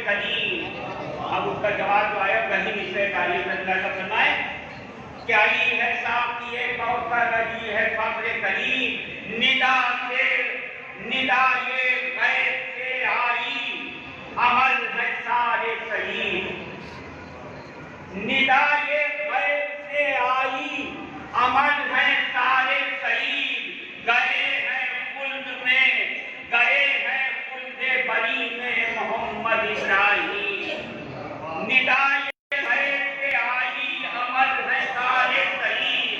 کریم. اب اس کا جواب جو آیا کہیں اس سے تعلیم اللہ کا فرمائے کہ علی ہے ساقی کوثر، علی ہے فخر کریم، ندا یہ غیب سے آئی عمل ہے سارے صحیح. ندا یہ غیب سے آئی عمل ہے سارے صحیح. گئے ہیں خلد میں، گئے ہیں خلد بری میں محمد ابراہیم. ندا یہ غیب سے آئی عمل ہے سارے صحیح.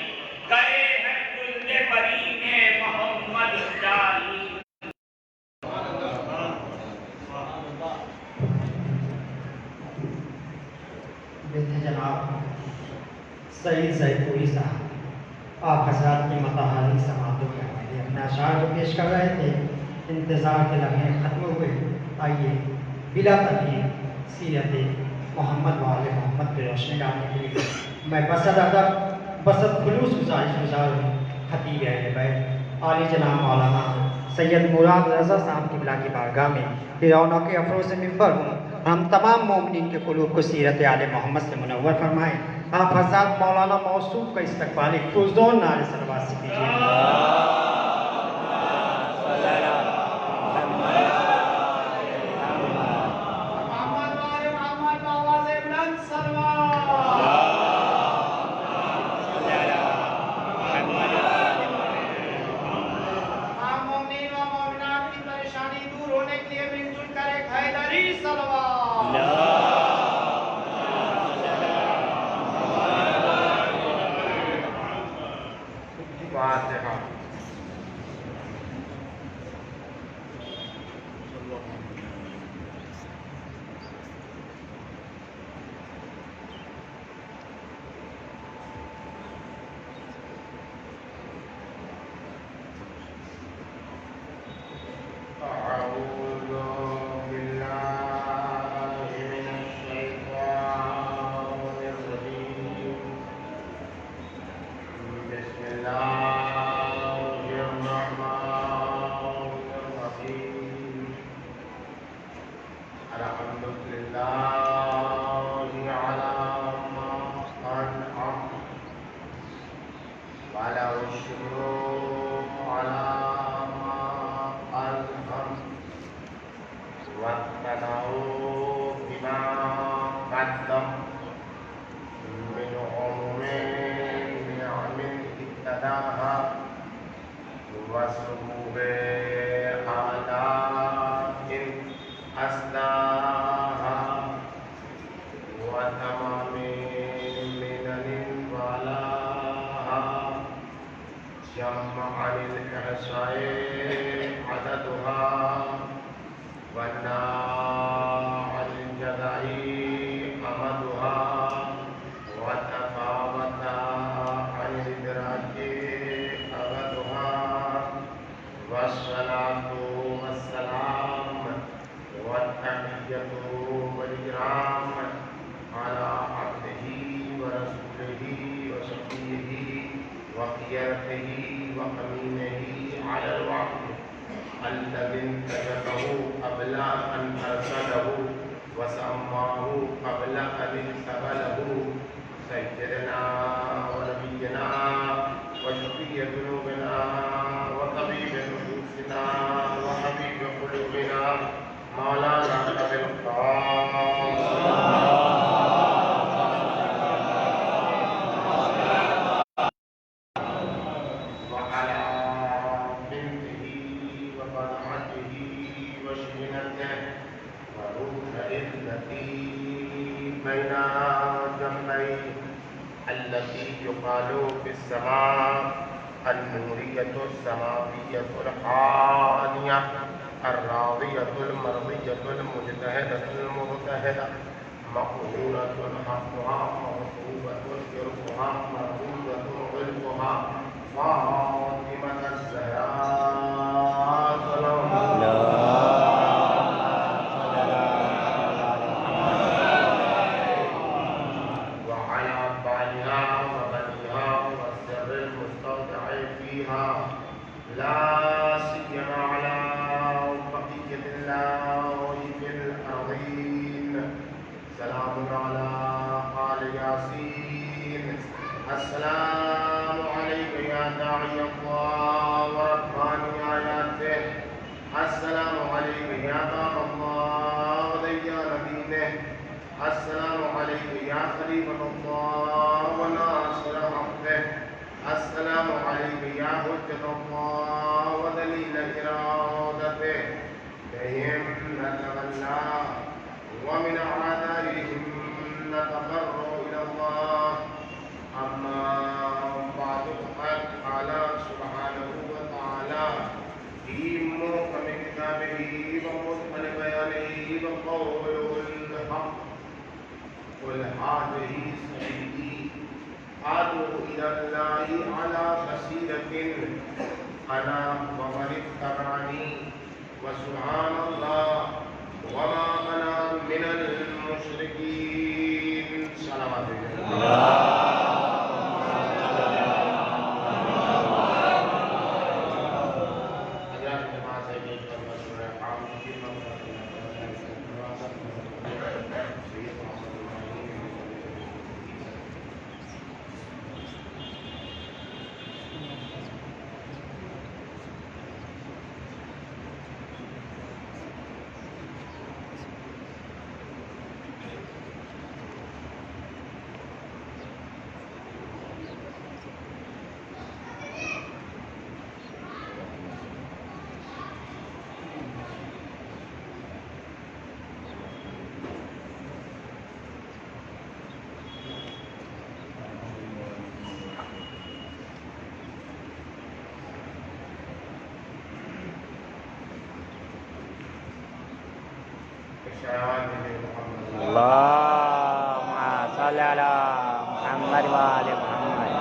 گئے ہیں خلد بری میں محمد ابراہیم. جناب سعید زیدپوری صاحب، آپ حضرات کی متحرک سماعتوں کے حوالے اپنے اشعار جو پیش کر رہے تھے. انتظار کے لمحے ختم ہوئے. آئیے بلا تاخیر سیرت محمد وآل محمد کی روشنی ڈالنے کے لیے میں بسط خلوص گزار ہوں خطیب اہل بیت عالی جناب مولانا سید مراد رضا صاحب کی بلا کی بارگاہ میں رونق افروز ممبر ہوں. ہم تمام مومنین کے قلوب کو سیرت آل محمد سے منور فرمائیں. آپ حضرات مولانا موصوف کا استقبال ایک پرزور نعرے صلوات سے کیجیے. لا سيما على بقية الله في الأرض السلام علیکم یا داعی اللہ وربانی آیاتہ السلام علیکم یا باب اللہ ودیان دینہ السلام علیکم یا خلیفۃ اللہ وناصر حقہ السلام علیکم یا حجۃ اللہ ودلیل ارادتہ بہم نتولى ومن عذابهم نتبرأ إلى الله أما بعد فقد قال سبحانه وتعالى في محكم كتابه ومحكم بيانه وقوله الحق قل هذه سبيلي أدعو إلى الله على بصيرة أنا ومن اتبعني وسبحان الله وما أنا من المشركين صلوات اللهم صل على محمد وآل محمد.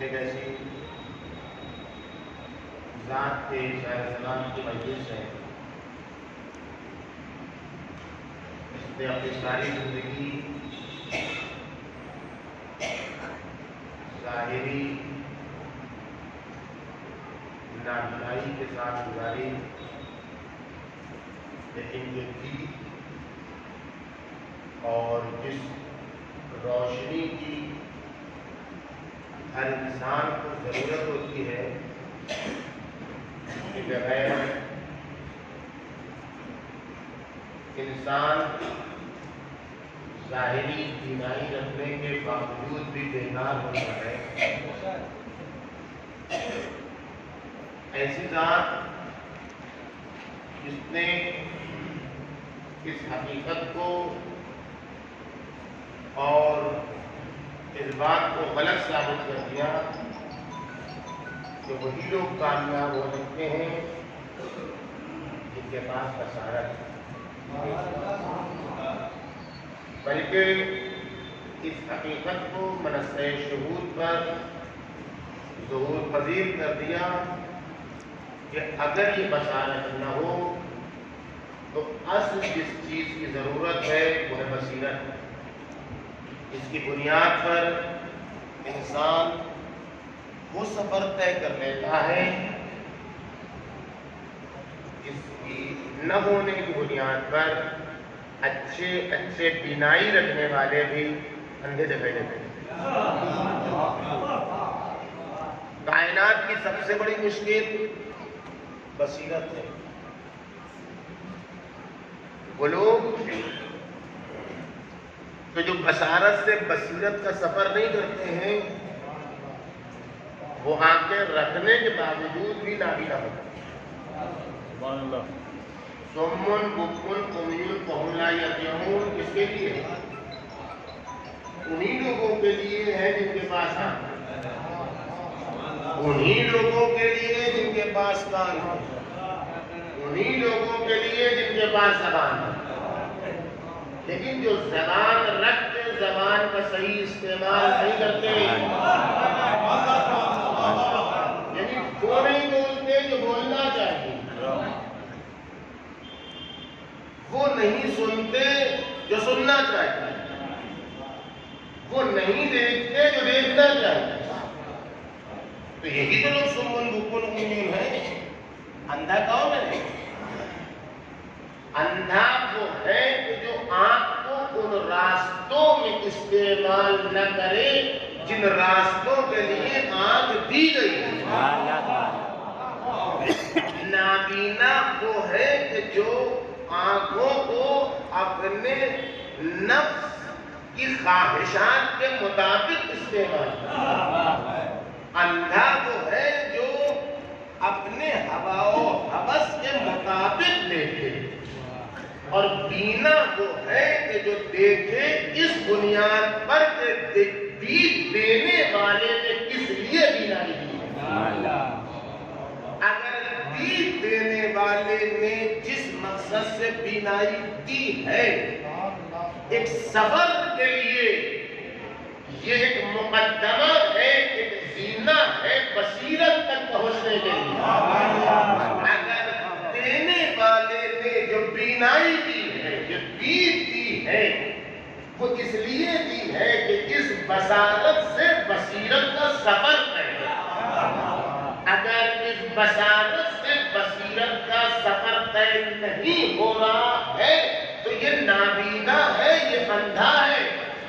ایک ایسی ذات کے شاعر سلام کی مجلس ہے، اس نے اپنی ساری زندگی ظاہری نابینائی کے ساتھ گزاری، لیکن جو تھی اور جس روشنی کی ہر انسان کو ضرورت ہوتی ہے، اس کے بغیر انسان ظاہری بینائی رکھنے کے باوجود بھی بیکار ہوتا ہے، ایسی ذات جس نے اس حقیقت کو اور اس بات کو غلط ثابت کر دیا کہ وہی لوگ کامیاب ہو سکتے ہیں جن کے پاس بصارت ہے، بلکہ اس حقیقت کو منصہ شہود پر ظہور پذیر کر دیا کہ اگر یہ بصارت نہ ہو تو اصل جس چیز کی ضرورت ہے وہ ہے بصیرت۔ اس کی بنیاد پر انسان وہ سفر طے کر لیتا ہے، اس کی نہ ہونے کی بنیاد پر اچھے بینائی رکھنے والے بھی اندھے دکھائی دیتے ہیں۔ کائنات کی سب سے بڑی مشکل بصیرت ہے۔ وہ لوگ تو جو بصارت سے بصیرت کا سفر نہیں کرتے ہیں، وہ آنکھیں رکھنے کے باوجود بھی نابینا ہوتے ہیں۔ سبحان اللہ۔ سمن بکن قمیون فہم لا یرجعون کس کے لیے؟ انہی لوگوں کے لیے ہے جن کے پاس آنکھ، انہی لوگوں کے لیے جن کے پاس کان ہے، انہی لوگوں کے لیے جن کے پاس زبان ہے، لیکن جو زبان رکھ کے زبان کا صحیح استعمال نہیں کرتے، یعنی وہ نہیں بولتے جو بولنا چاہیے، وہ نہیں سنتے جو سننا چاہیے، وہ نہیں دیکھتے جو دیکھنا چاہیے۔ تو یہی تو لوگ سمن بکن عمیون ہیں۔ اندھا کون ہے؟ اندھا وہ ہے کہ جو آنکھ کو ان راستوں میں استعمال نہ کرے جن راستوں کے لیے آنکھ دی گئی ہے. نابینا وہ ہے کہ جو آنکھوں کو اپنے نفس کی خواہشات کے مطابق استعمال کرے. اندھا وہ ہے جو اپنے ہوا و ہوس کے مطابق دیکھے. اور بینا وہ ہے کہ جو دیکھے اس بنیاد پر کہ دید دینے والے نے کس لیے بینائی دی ہے. اگر دید دینے والے نے جس مقصد سے بینائی دی ہے ایک سفر کے لیے، یہ ایک مقدمہ ہے، ایک زینہ ہے بصیرت تک پہنچنے کے لیے. اگر دینے والے نے جو بینائی دی ہے، جو دید دی ہے، وہ اس لیے دی ہے کہ اس بصارت سے بصیرت کا سفر ہے. اگر اس بصارت سے بصیرت کا سفر طے نہیں ہو رہا ہے تو یہ نابینا ہے، یہ اندھا ہے.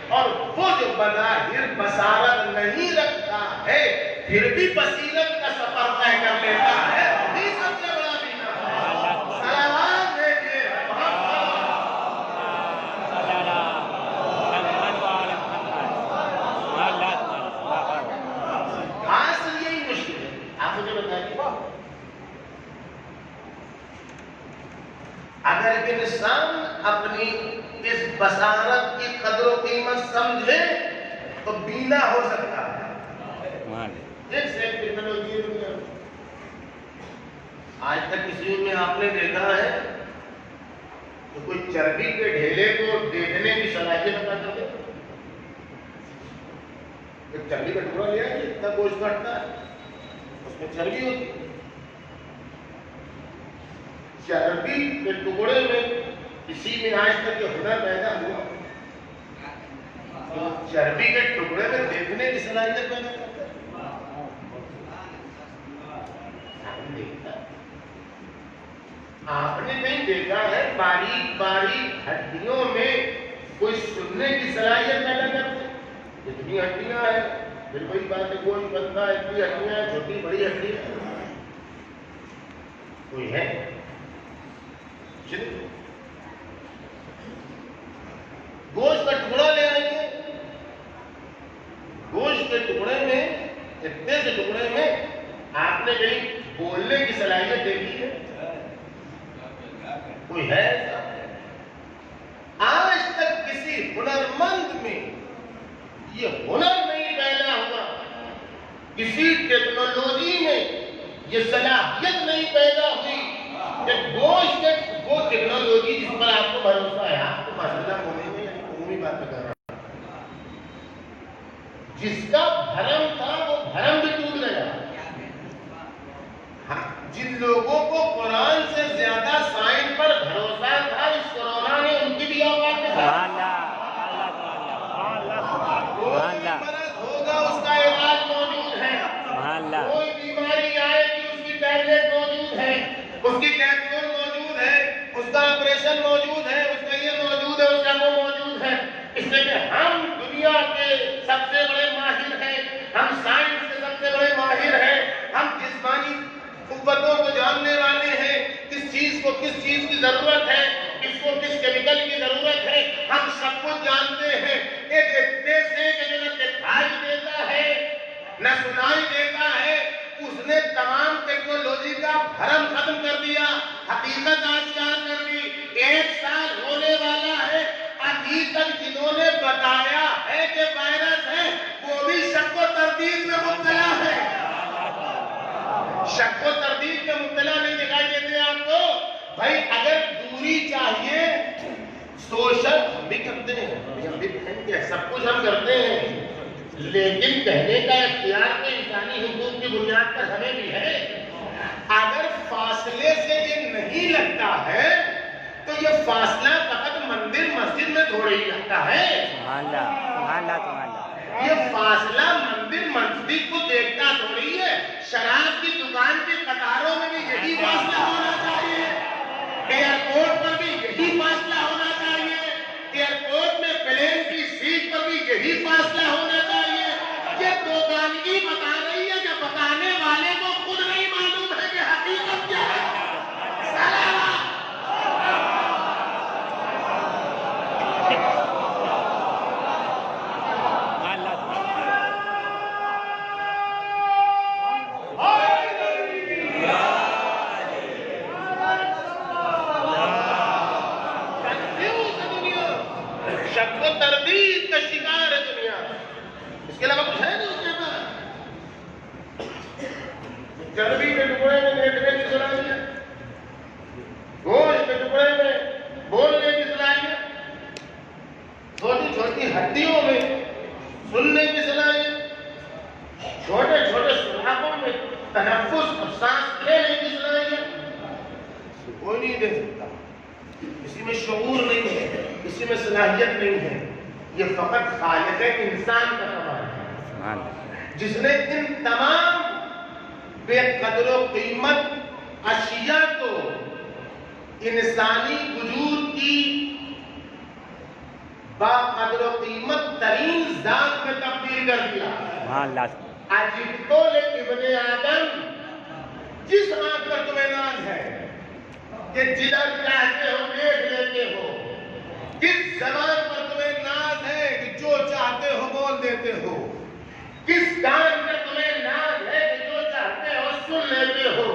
اور وہ جو بظاہر بصارت نہیں رکھتا ہے پھر بھی بصیرت کا سفر طے کر لیتا ہے، وہی سب سے بڑا بینا ہے. سلامات بھیجیے. حاصل یہی مشکل ہے. آپ مجھے بتائیے، اگر انسان اپنی اس بصارت کی قدر و قیمت سمجھے تو بینا ہو سکتا ہے. ایک سے ایک ٹیکنالوجی ہے. آج تک کسی میں آپ نے دیکھا ہے تو کوئی چربی کے ڈھیلے کو دیکھنے کی صلاحیت پیدا کرتے. ایک چربی کا ٹکڑا لیا ہے، اتنا گوشت کاٹتا ہے، اس میں چربی ہوتی ہے. چربی کے ٹکڑے میں اسی میں آج تک یہ ہنر پیدا ہوا تو چربی کے ٹکڑے میں دیکھنے کی صلاحیت پیدا کرتا ہے. آپ نے نہیں دیکھا ہے باریک باریک ہڈیوں میں کوئی سننے کی صلاحیت پیدا کرتے. اتنی ہڈیاں ہیں، پھر وہی بات ہے، کوئی بندہ اتنی ہڈیاں ہیں، چھوٹی بڑی ہڈیاں کوئی ہے. گوشت کا ٹکڑا لے آئیے، گوشت کے ٹکڑے میں، اتنے سے ٹکڑے میں آپ نے کہیں بولنے کی صلاحیت دیکھی ہے؟ کوئی ہے ایسا؟ آج تک کسی ہنرمند میں یہ ہنر نہیں پیدا ہوا، کسی ٹیکنالوجی میں یہ صلاحیت نہیں پیدا ہوئی کہ گوشت کے وہ ٹیکنالوجی جس پر آپ کو بھروسہ ہے، آپ کو ماشاءاللہ ہونے میں عمومی بات کر رہا ہوں، جس کا بھرم تھا وہ بھرم بھی ٹوٹ گیا. جن لوگوں کو قرآن سے زیادہ سائنس پر بھروسہ تھا اس کورونا نے ان کی بھی آواز میں مرض ہوگا اس کا علاج موجود ہے. کوئی بیماری آئے گی اس کی ٹیبلٹ موجود ہے، اس کی کیپسول موجود ہے، اس کا آپریشن موجود ہے، اس کا یہ موجود ہے، اس کا وہ موجود ہے. اس لیے کہ ہم دنیا کے سب سے بڑے ماہر ہیں، ہم سائنس کے سب سے بڑے ماہر ہیں، ہم جسمانی قوتوں کو جاننے والے ہیں، کس چیز کو کس چیز کی ضرورت ہے، کس کو کس کیمیکل کی ضرورت ہے، ہم سب کچھ جانتے ہیں. ایک اتنے سے کہ جو نہ دکھائی دیتا ہے نہ سنائی دیتا ہے، اس نے تمام ٹیکنالوجی کا بھرم ختم کر دیا، حقیقت آشکار کر دی. 1 سال ہونے والا ہے، ابھی تک جنہوں نے بتایا ہے کہ وائرس ہے وہ بھی شک و تردید میں مبتلا ہے. شک و تردید میں مبتلا نہیں دکھائی دیتے آپ کو. بھائی اگر دوری چاہیے، سوشل ہم بھی کرتے ہیں، ہم بھی کہیں گے، سب کچھ ہم کرتے ہیں، لیکن کہنے کا اختیار تو انسانی حقوق کی بنیاد پر ہمیں بھی ہے. اگر فاصلے سے یہ نہیں لگتا ہے تو یہ فاصلہ فقط مندر مسجد میں تھوڑی ہی لگتا ہے. یہ فاصلہ مندر مسجد کو دیکھتا تھوڑی ہے. شراب کی دکان کی قطاروں میں بھی یہی فاصلہ ہونا چاہیے، ایئرپورٹ پر بھی چربی کے ٹکڑے میں لیٹنے کی صلاحیت، گوشت کے ٹکڑے میں بولنے کی صلاحیت، چھوٹی چھوٹی ہڈیوں میں سننے کی صلاحیت، چھوٹے چھوٹے سوراخوں میں تنفس اور سانس لینے کی صلاحیت کوئی نہیں دے سکتا. کسی میں شعور نہیں ہے، کسی میں صلاحیت نہیں ہے. یہ فقط خالق انسان کا کمال ہے جس نے ان تمام بے قدر و قیمت اشیاء کو انسانی وجود کی با قدر و قیمت ترین ذات میں تبدیل کر دیا. عجیب تو ابن آدم، جس آنکھ پر تمہیں ناز ہے کہ جدھر چاہتے ہو دیکھ لیتے ہو، کس زبان پر تمہیں ناز ہے کہ جو چاہتے ہو بول دیتے ہو، کس کان پر تمہیں ناز ہے کہ جو چاہتے ہو سن لیتے ہو،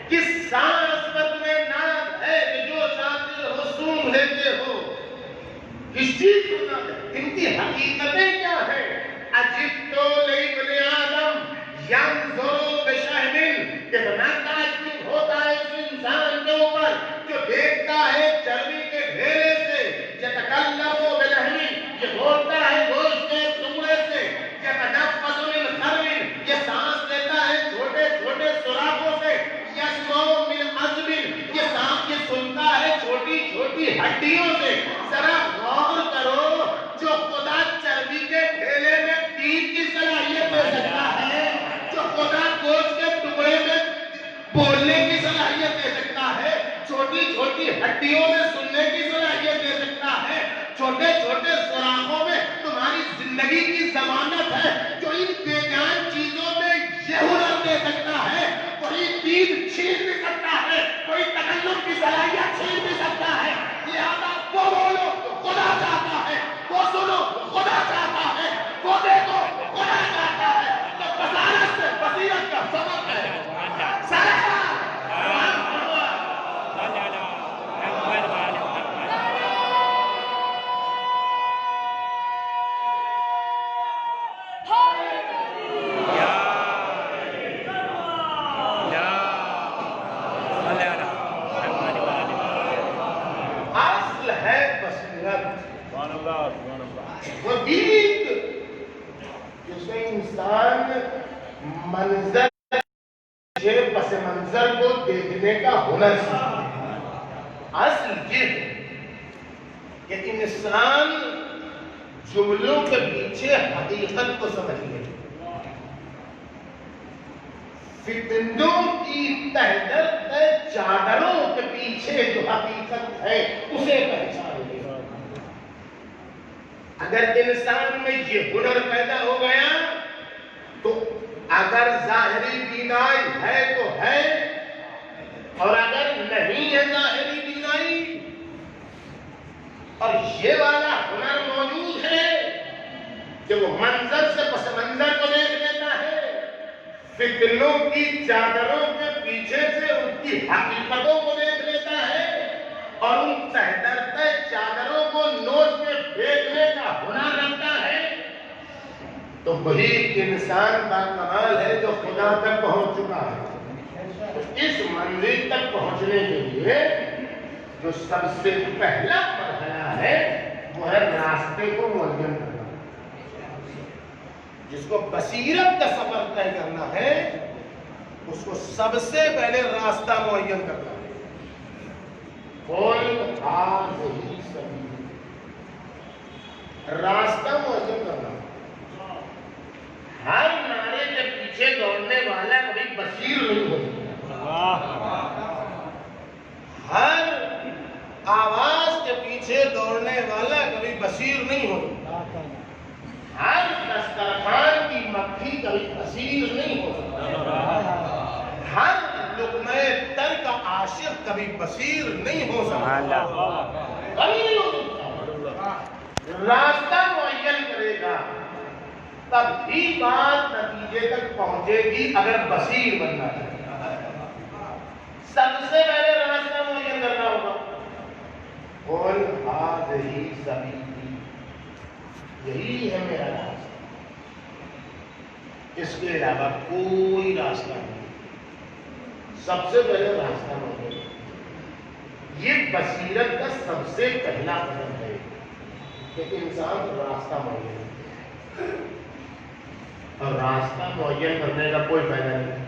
کس سانس پر تمہیں ناز ہے کہ جو چاہتے ہو سون لیتے ہو، کس چیز کو ناز ہے؟ ان کی حقیقتیں کیا ہیں؟ عجیب تو لابن آدم ینظر بشہم، کتنا تعجب ہوتا ہے اس انسان کے اوپر جو دیکھتا ہے چربی کے ڈھیرے سے، یتکلم بلحم، یہ بولتا ہے گوشت کے ٹکڑے سے، یتنفس من خرم، یہ سانس لیتا ہے چھوٹے چھوٹے سوراخوں سے، یسمع من عظم، یہ سنتا ہے چھوٹی چھوٹی ہڈیوں سے. ذرا غور کرو، جو خدا چربی کے ڈھیلے میں تیر کی صلاحیت دے سکتا ہے، جو خدا گوشت کے ٹکڑے میں بولنے کی صلاحیت دے سکتا ہے، چھوٹی چھوٹی ہڈیوں میں سننے کی صلاحیت دے سکتا ہے، چھوٹے چھوٹے سوراخوں میں تمہاری زندگی کی ضمانت ہے، جو ان بے جان چیزوں میں یہ ہنر دے سکتا ہے، کوئی دین چھین بھی سکتا ہے، کوئی تکلم کی صلاحیت چھین بھی سکتا ہے. لہذا وہ بولو خدا چاہتا ہے، وہ سنو خدا چاہتا ہے، وہ دیکھو خدا چاہتا ہے. تو بصارت سے بصیرت کا سبب ہے. اصل ہے بصیرت، وہ دید جس میں انسان منظر پس منظر کو دیکھنے کا ہنر سیکھتا ہے. اصل یہ ہے کہ انسان جملوں کے پیچھے حقیقت کو سمجھ لے، فتنوں کی تہ در تہ چادروں کے پیچھے جو حقیقت ہے اسے پہچان لے. اگر انسان میں یہ ہنر پیدا ہو گیا تو اگر ظاہری بینائی ہے تو ہے، اور اگر نہیں ہے ظاہری بینائی اور یہ والا ہنر موجود ہے کہ وہ منظر سے پس منظر کو دیکھ لیتا ہے، فتنوں کی چادروں کے پیچھے سے ان کی حقیقتوں کو دیکھ لیتا ہے، اور ان تہ در تہ چادروں کو نوچ کے پھینکنے کا ہنر رکھتا ہے، تو وہی انسان کا کمال ہے جو خدا تک پہنچ چکا ہے. اس منزل تک پہنچنے کے لیے جو سب سے پہلا مرحلہ ہے وہ ہے راستے کو معین کرنا. جس کو بصیرت کا سفر طے کرنا ہے اس کو سب سے پہلے راستہ معین کرنا ہے. راستہ معین کرنا. ہر نعرے کے پیچھے دوڑنے والا کبھی بصیر نہیں ہو سکتا. ہر آواز کے پیچھے دوڑنے والا کبھی بصیر نہیں ہو سکتا. ہر دسترخوان کی مکھی کبھی بصیر نہیں ہو سکتا. ہر لقمہ تر کا عاشق کبھی بصیر نہیں ہو سکتا. کبھی نہیں ہو سکتا. راستہ معین کرے گا تب ہی بات نتیجے تک پہنچے گی. اگر بصیر بننا ہے سب سے پہلے راستہ معین کرنا ہوگا. قل ھذہ سبیلی، یہی ہے میرا راستہ، اس کے علاوہ کوئی راستہ نہیں. سب سے پہلے راستہ معین، یہ بصیرت کا سب سے پہلا قدم ہے کہ انسان راستہ معین، اور راستہ معین کرنے کا کوئی فائدہ نہیں،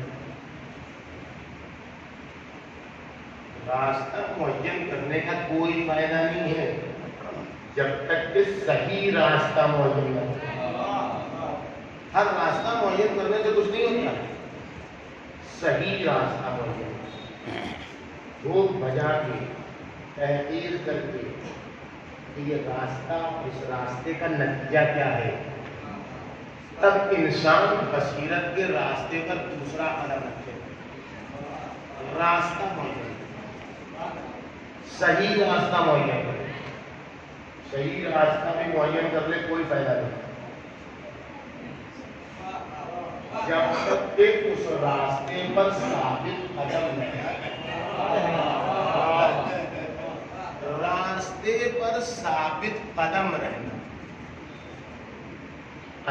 راستہ معین کرنے کا کوئی فائدہ نہیں ہے جب تک کہ صحیح راستہ معین نہ ہو۔ ہر راستہ معین کرنے سے کچھ نہیں ہوتا، صحیح راستہ معین، بھوک بجا کے تحقیق کر کے کہ یہ راستہ، اس راستے کا نتیجہ کیا ہے، تب انسان بصیرت کے راستے پر دوسرا قدم رکھے۔ راستہ معین، صحیح راستہ معین کرے، صحیح راستہ بھی معین کر لے کوئی فائدہ نہیں جب تک کہ اس راستے پر ثابت قدم نہیں، راستے پر ثابت قدم رہنا،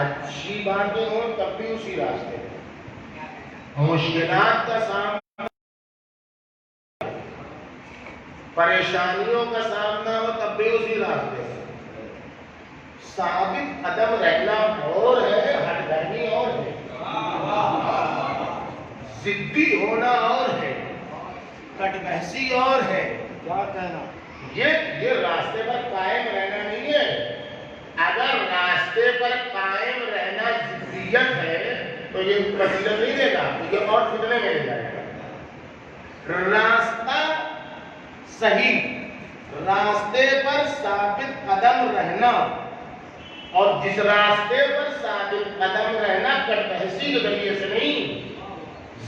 اچھی باتیں ہوں تب بھی اسی راستے پر، مشکلات کا سامنا، پریشانیوں کا سامنا ہو تب بھی اسی راستے پر، ثابت قدم رہنا اور ہے، ہٹ دھرمی اور ہے، ضدی ہونا اور ہے، کٹ بحثی اور ہے، کیا کہنا، یہ راستے پر قائم رہنا نہیں ہے۔ اگر راستے پر قائم رہنا ضدیت ہے تو یہ بصیرت نہیں دے گا، یہ اور فتنے میں لے جائے گا۔ راستہ صحیح، راستے پر ثابت قدم رہنا، اور جس راستے پر ثابت قدم رہنا کٹ بحثی کے ذریعے سے نہیں،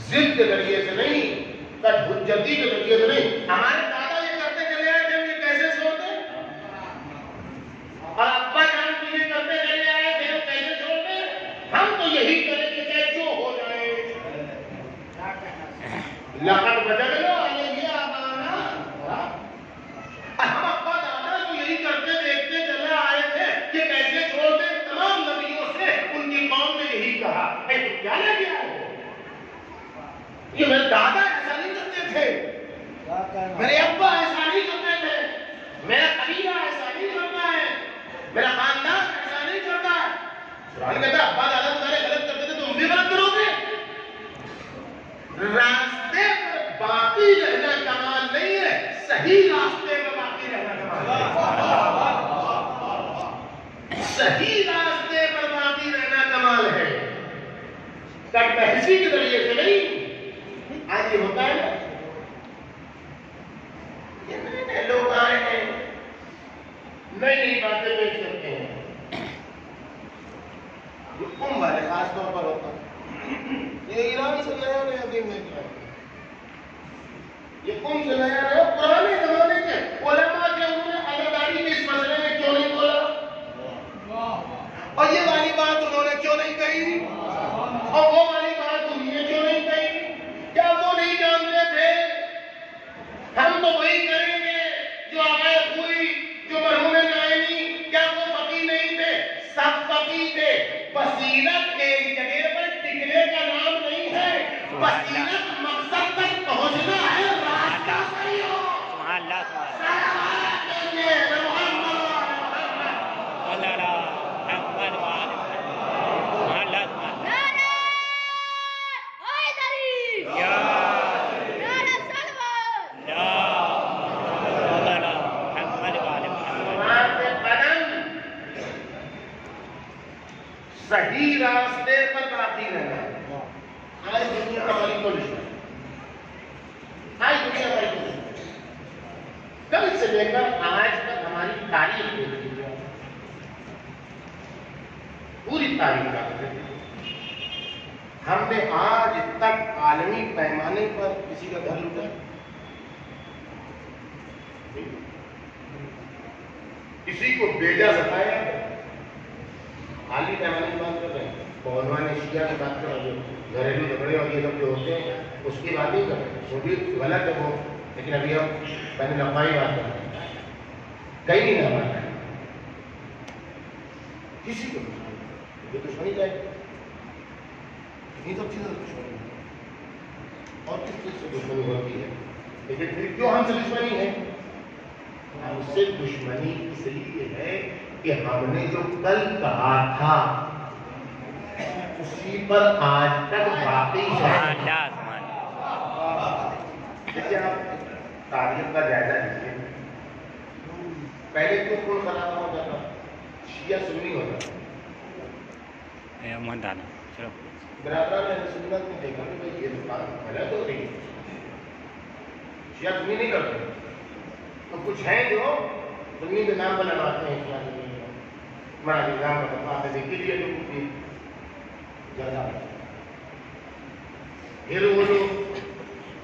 ضد کے ذریعے سے نہیں، کٹ حجتی کے ذریعے سے نہیں۔ ہمارے دادا یہ کرتے چلے آئے تھے، یہ کیسے چھوڑتے، اور ابا جان بھی یہ کرتے چلے آئے تھے، کیسے چھوڑتے، ہم تو یہی کریں کہ چاہے جو ہو جائے۔ لقد بدلنا علیہ آبانا، ہم ابا دادا تو یہی کرتے دیکھتے چلے آئے تھے کہ کیسے چھوڑتے، تمام نبیوں سے ان کی قوم نے یہی کہا۔ اے تو کیا لے گیا ہے، یہ میرے دادا ایسا نہیں کرتے تھے، کیا کہنا، میرے ابا ایسا نہیں کرتے تھے، میرا قبیلہ ایسا نہیں کرتا ہے، میرا خاندان ایسا نہیں کرتا ہے۔ قرآن کہتا ہے ابا دادا تمہارے غلط کرتے تھے تم بھی غلط کرو گے۔ راستے پر باقی رہنا کمال نہیں ہے، صحیح راستے پر باقی رہنا کمال ہے، صحیح راستے پر باقی رہنا کمال ہے، کٹ بحثی کے ذریعے سے نہیں۔ آج یہ ہوتا ہے نا، یہ نئے نئے لوگ آئے ہیں، نئی نئی باتیں پیش کرتے ہیں، یہ قوم والے خاص طور پر ہوتا ہے، یہ ایران سے نیا نیا دین لے کے آئے، یہ قوم سے نیا نیا، پرانے زمانے کے علماء کے انہوں نے عزاداری کے اس مسئلے میں کیوں نہیں بولا، اور یہ والی بات انہوں نے کیوں نہیں کہی، اور وہ والی بات انہوں نے کیوں نہیں کہی، کیا وہ نہیں جانتے تھے ہم تو وہی کریں گے جو عقائد ہوئی، جو مرحوم نائمی، کیا وہ فقیہ نہیں تھے، سب فقیہ تھے۔ بصیرت ایک جگہ پر ٹکنے کا نام نہیں ہے، بصیرت مقصد تک پہنچنا ہے، راستہ صحیح ہو۔ سبحان اللہ، سبحان صلوات کہیے، محمد اللہ، محمد وآل محمد، سبحان اللہ، سبحان اللہ، یا صحیح راستے پر باقی رہنا۔ آج دنیا ہماری پولیس ہے، آج دنیا ہماری پولیس ہے، کل سے لے کر آج تک ہماری تاریخ دیکھ لیجیے، پوری تاریخ کا ہم نے آج تک عالمی پیمانے پر کسی کا گھر لوٹا، کسی کو بیٹا ستایا، عالمی پیمانے کی بات کر رہے ہیں، بہنوان ایشیا کی بات کر رہے ہیں، گھریلو جھگڑے اور یہ سب جو ہوتے ہیں اس کی بات نہیں کر رہے ہیں، وہ بھی غلط ہے وہ، لیکن ابھی ہم بین الاقوامی بات کر رہے ہیں، کہیں نہیں ہمارا ہے کسی کو یہ دشمنی جائے، انہیں سب چیزیں دشمنی ہے، اور کس چیز سے دشمنی ہوتی ہے؟ لیکن پھر کیوں ہم سے دشمنی ہے؟ ہم سے دشمنی اس لیے ہے کہ ہم نے جو کل کہا تھا اسی پر آج تک باقی ہے. دیکھیے آپ تاریخ کا جائزہ لیجیے. پہلے کیوں کون خراب ہوتا تھا؟ شیعہ سنی ہوتا تھا. برادران اہل سنت نے دیکھا کہ بھائی یہ بات غلط ہو رہی ہے. شیعہ سنی نہیں کرتے تو کچھ ہیں جو سنی کے نام پر لڑاتے ہیں. شیعہ سنی ہمارا نظام پر آپ نے دیکھ لیے جو کچھ زیادہ پھر وہ لوگ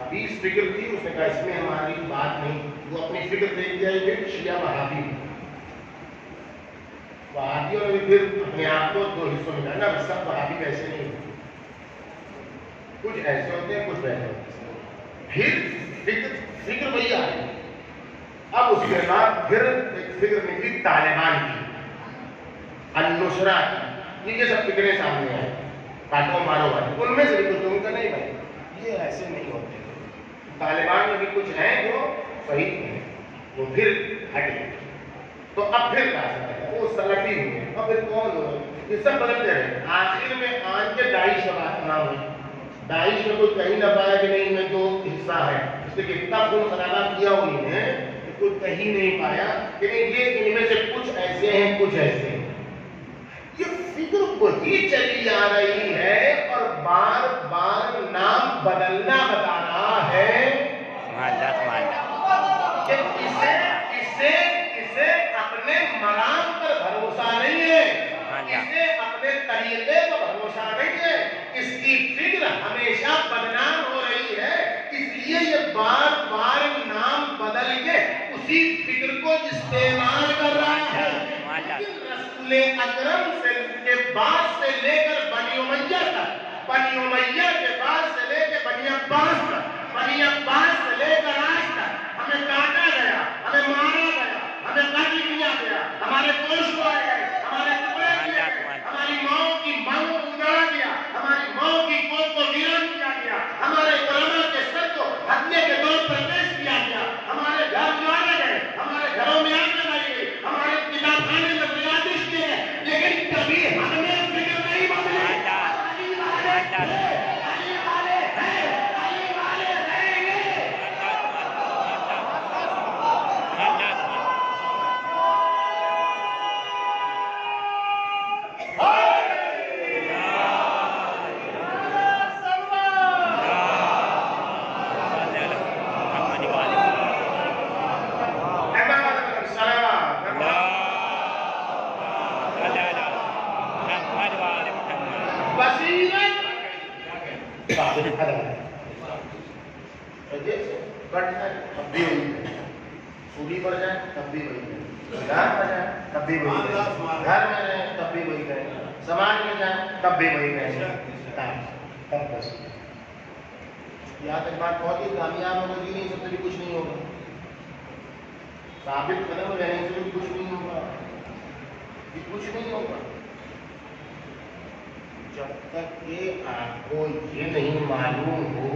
ابھی اس فکر تھی اس نے کہا اس میں ہماری بات نہیں. وہ اپنی فکر دیکھ دیا پھر شیعہ وہابی وہابیوں نے پھر اپنے آپ کو دو حصوں میں ڈالا. سب وہابی ویسے نہیں ہوتے. کچھ ایسے ہوتے ہیں کچھ ویسے ہوتے ہیں. پھر فکر وہی آ گئی. اب اس کے بعد پھر ایک فکر نکلی طالبان کی, النصرہ کی. یہ سب فکریں سامنے آئے کاٹو مارو والے. ان میں سے بھی کچھ لوگوں کا نہیں بھائی یہ ایسے نہیں ہوتے. طالبان میں بھی کچھ ہیں جو صحیح ہیں وہ پھر ہٹے. تو اب پھر کہا سکتا ہے وہ سلفی ہوئے. اب پھر کون ہوئے؟ یہ سب بدلتے رہے. آخر میں آن کے داعش کا بات نام ہوئی. داعش میں کوئی کہیں نہ پایا کہ نہیں میں تو حصہ ہے. اس لیے اتنا خون خرابہ کیا ہوئی ہے کہ کوئی کہیں نہیں پایا کہ یہ ان میں سے کچھ ایسے ہیں کچھ ایسے ہیں. یہ فکر وہی چلی آ رہی ہے اور بار بار نام بدلنا بتا رہا ہے کہ اسے اپنے مرام پر بھروسہ نہیں ہے, اسے اپنے طریقے پر بھروسہ نہیں ہے. اس کی فکر ہمیشہ بدنام ہو رہی ہے. اس لیے یہ بار بار نام بدل کے اسی فکر کو استعمال کر رہا ہے. رسول اکرم کے بعد سے لے کر بنی امیہ تک, بنی امیہ کے بعد سے لے کے بنی عباس تک, بنی عباس سے لے کر آج تک ہمیں کاٹا گیا, ہمیں مارا گیا, ہمیں قتل کیا گیا, ہمارے گوشت اڑائے گئے, ہمارے ٹکڑے کیے گئے, ہماری ماؤں کی مانگوں کو اجاڑا گیا, ہماری ماؤں کی گود کو ویران کیا گیا, ہمارے علماء کے سر کو ہتھیے کے طور پر پیش کیا گیا, ہمارے گھر جلاے گئے, ہمارے گھروں میں آگ لگائی گئی, ہمارے کتاب خانے میں بگاڑش کیے گئے. لیکن کبھی ہم نے فکر نہیں بدلی. سولی پر جائیں تب بھی وہی کریں, گھر پر جائیں تب بھی وہی کریں, گھر میں رہیں تب بھی وہی کریں, سماج میں جائیں تب بھی وہی کریں. تب بس یہاں تک بات بہت ہی کامیاب ہوگی. نہیں سب سے بھی کچھ نہیں ہوگا. ثابت قدم رہنے سے بھی کچھ نہیں ہوگا. کچھ نہیں ہوگا جب تک کہ آپ کو یہ نہیں معلوم ہو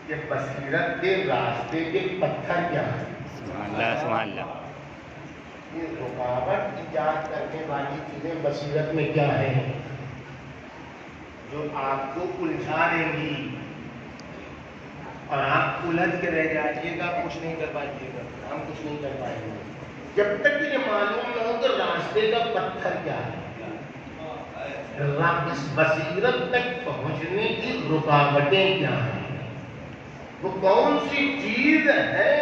کہ بصیرت کے راستے کے پتھر کیا ہیں. یہ رکاوٹ ایجاد کرنے والی چیزیں بصیرت میں کیا ہیں جو آپ کو الجھا دیں گی اور آپ الجھ کے رہ جائیے گا, کچھ نہیں کر پائیے گا, ہم کچھ نہیں کر پائیں گے. جب تک یہ معلوم نہ ہو کہ راستے کا پتھر کیا ہے, اس بصیرت تک پہنچنے کی رکاوٹیں کیا ہیں, وہ کون سی چیز ہے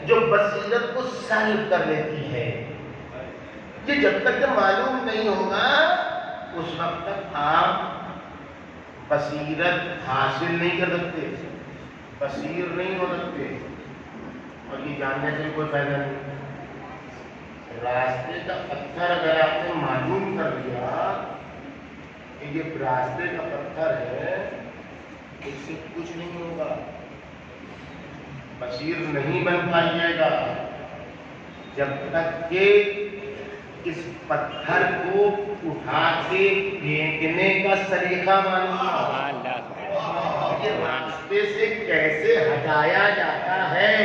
جو بصیرت کو سلب کر لیتی ہے, یہ جب تک کہ معلوم نہیں ہوگا اس وقت تک آپ بصیرت حاصل نہیں کر سکتے, بصیر نہیں ہو سکتے. اور یہ جاننے سے کوئی فائدہ نہیں. راستے کا پتھر اگر آپ نے معلوم کر لیا کہ یہ راستے کا پتھر ہے, اس سے کچھ نہیں ہوگا. بصیر نہیں بن پائیے گا جب تک کہ اس پتھر کو اٹھا کے پھینکنے کا سلیقہ معلوم نہ ہو. راستے سے کیسے ہٹایا جاتا ہے،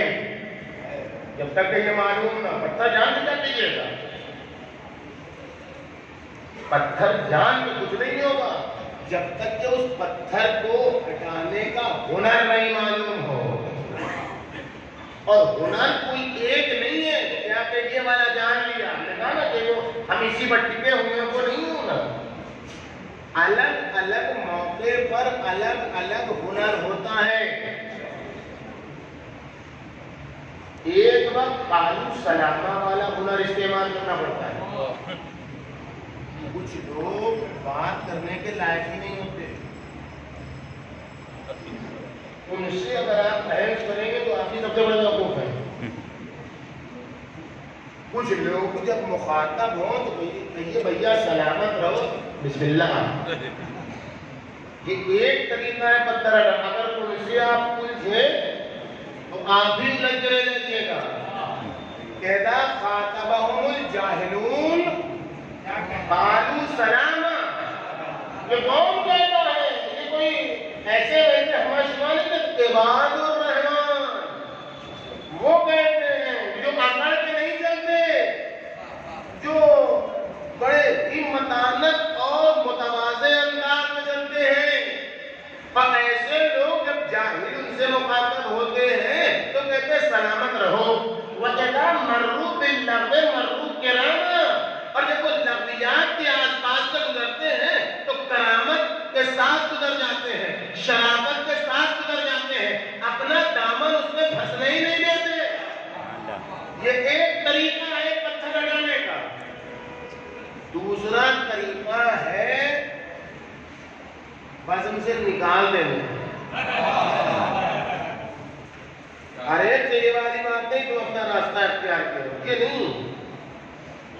جب تک یہ معلوم نہ، پتھر جان کے کیا کیجیے گا، پتھر جان کے کچھ نہیں ہوگا جب تک کہ اس پتھر کو ہٹانے کا ہنر نہیں معلوم ہو. اور ہنر کوئی ایک نہیں ہے کہ آپ نے یہ والا جان لیا، ہم نے کہا نا کہ ہم اسی پر ٹکے ہوئے وہ نہیں ہنر. الگ الگ موقع پر الگ الگ ہنر ہوتا ہے. ایک وقت قالو سلامہ والا ہنر استعمال کرنا پڑتا ہے. کچھ لوگ بات کرنے کے لائق ہی نہیں ہوتے، ان سے اگر آپ بحث کریں گے تو آپ کی سب سے بڑا وقوف ہے. کچھ لوگ جب مخاطب ہوں تو کہیے بھیا سلامت رہو، بسم اللہ. یہ ایک طریقہ ہے پتھر ہٹانا. اگر ان سے آپ پوچھیں تو آپ بھی الجھ رہے رہیے گا. کہتا خاطبہم الجاہلون قالوا سلاما. یہ کون کہتا ہے؟ یہ کوئی ایسے ویسے ہمارے شمال کے عباد الرحمان وہ کہتے ہیں جو اکڑ کے نہیں چلتے، جو بڑے ہی متانت اور متواضع انداز میں چلتے ہیں. اور ایسے لوگ جب جاہل ان سے مخاطب ہوتے ہیں تو کہتے ہیں سلامت رہو. وَجَدَا مَرُّوا بِاللَّغْوِ مَرُّوا كِرَامًا. اور جب وہ لغویات کے آس پاس سے گزرتے ہیں تو کرامت کے ساتھ گزر جاتے ہیں، شرافت کے ساتھ گزر جاتے ہیں، اپنا دامن اس میں پھنسنے ہی نہیں دیتے. یہ ایک طریقہ ہے پتھر ہٹانے کا. دوسرا طریقہ ہے بزم سے نکال دینے. ارے یہ والی بات نہیں تو اپنا راستہ اختیار کرو، یہ نہیں.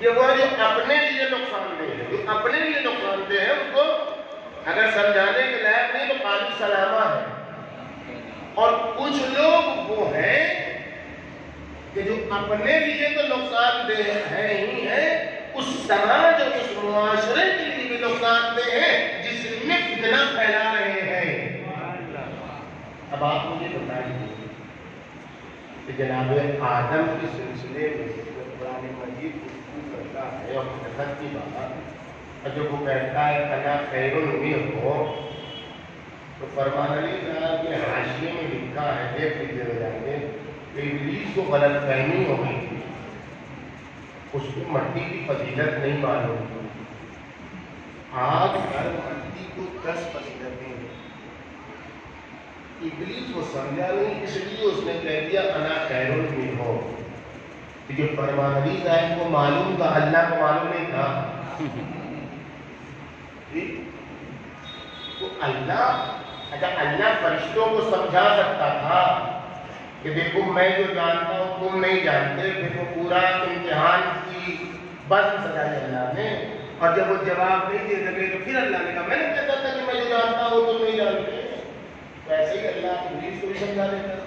یہ وہ جو اپنے لیے نقصان دہ ہے، جو اپنے لیے نقصان دہ ہے اس کو اگر سمجھانے کے لائق نہیں تو قالو سلامہ ہے. اور کچھ لوگ وہ ہیں کہ جو اپنے لیے تو نقصان دہ ہے ہی ہے، اس سماج اور اس معاشرے کے لیے بھی نقصان دہ ہے جس میں فتنہ پھیلا رہے ہیں. اب آپ مجھے بتائیے کہ جناب آدم کے سلسلے میں قرآن مجید گفتگو کرتا ہے اور حقیقت کی بات، اور جب وہ کہتا ہے انا خیر منہ، تو فرمان علی صاحب کے حاشیے میں لکھا ہے، دیکھ لیجیے ہو جائیں گے کہ ابلیس کو غلط فہمی ہو گئی تھی، اس کو مٹی کی فضیلت نہیں معلوم تھی. آج ہر مٹی کو 10 فضیلتیں ہیں. ابلیس کو سمجھا نہیں، اس لیے اس نے کہہ دیا انا خیر منہ. جو فرمان علی صاحب کو معلوم تھا اللہ کو معلوم نہیں تھا. تو اللہ فرشتوں کو سمجھا سکتا تھا کہ دیکھو میں جو جانتا ہوں تم نہیں جانتے. دیکھو پورا امتحان کی بس سجائی اللہ نے، اور جب وہ جواب نہیں دے سکے تو پھر اللہ نے کہا میں نے کہتا تھا کہ میں جو جانتا ہوں تم نہیں جانتے. ویسے ہی اللہ ابلیس کو بھی سمجھا دیتا.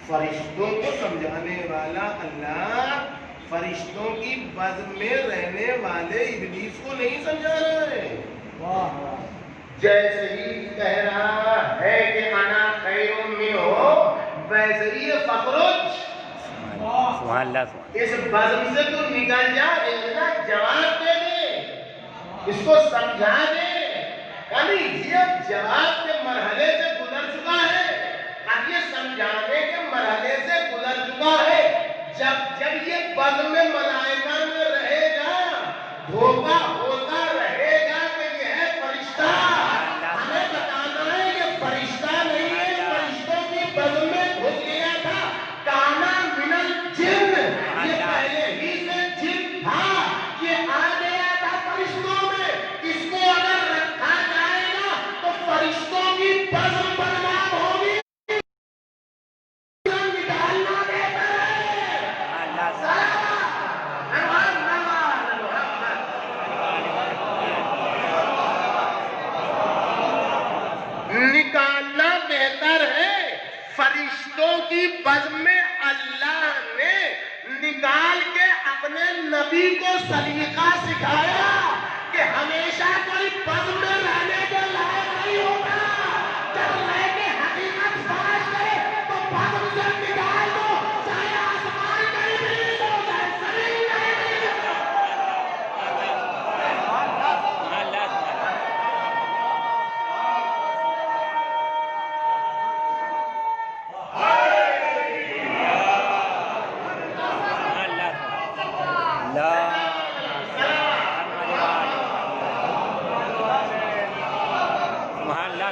فرشتوں کو سمجھانے والا اللہ فرشتوں کی بزم میں رہنے والے ابلیس کو نہیں سمجھا رہا ہے. جیسے ہی کہہ رہا ہے کہ انا خیر منہ، ویسے ہی یہ فخرج اس بزم سے تو نکل جا، جواب دے دے، اس کو سمجھا دے. یہ جواب کے مرحلے سے گزر چکا ہے، اب یہ سمجھانے کے مرحلے سے گزر چکا ہے. جب یہ بزم میں ملائکہ میں رہے گا، دھوکہ ہوتا رہے گا کہ یہ ہے فرشتہ. ہمیں بتانا ہے کہ فرشتہ نہیں ہے، فرشتوں کی بزم میں گھس گیا تھا. کانا من الجن، یہ پہلے ہی سے جن تھا، یہ آ گیا تھا فرشتوں میں. اس کو اگر رکھا جائے گا تو فرشتوں کی بزم بدنام ہوگی. نکالنا بہتر ہے. فرشتوں کی بزم میں اللہ نے نکال کے اپنے نبی کو سلیقہ سکھایا کہ ہمیشہ کوئی بزم میں رہنے کے لائق نہیں ہوتا.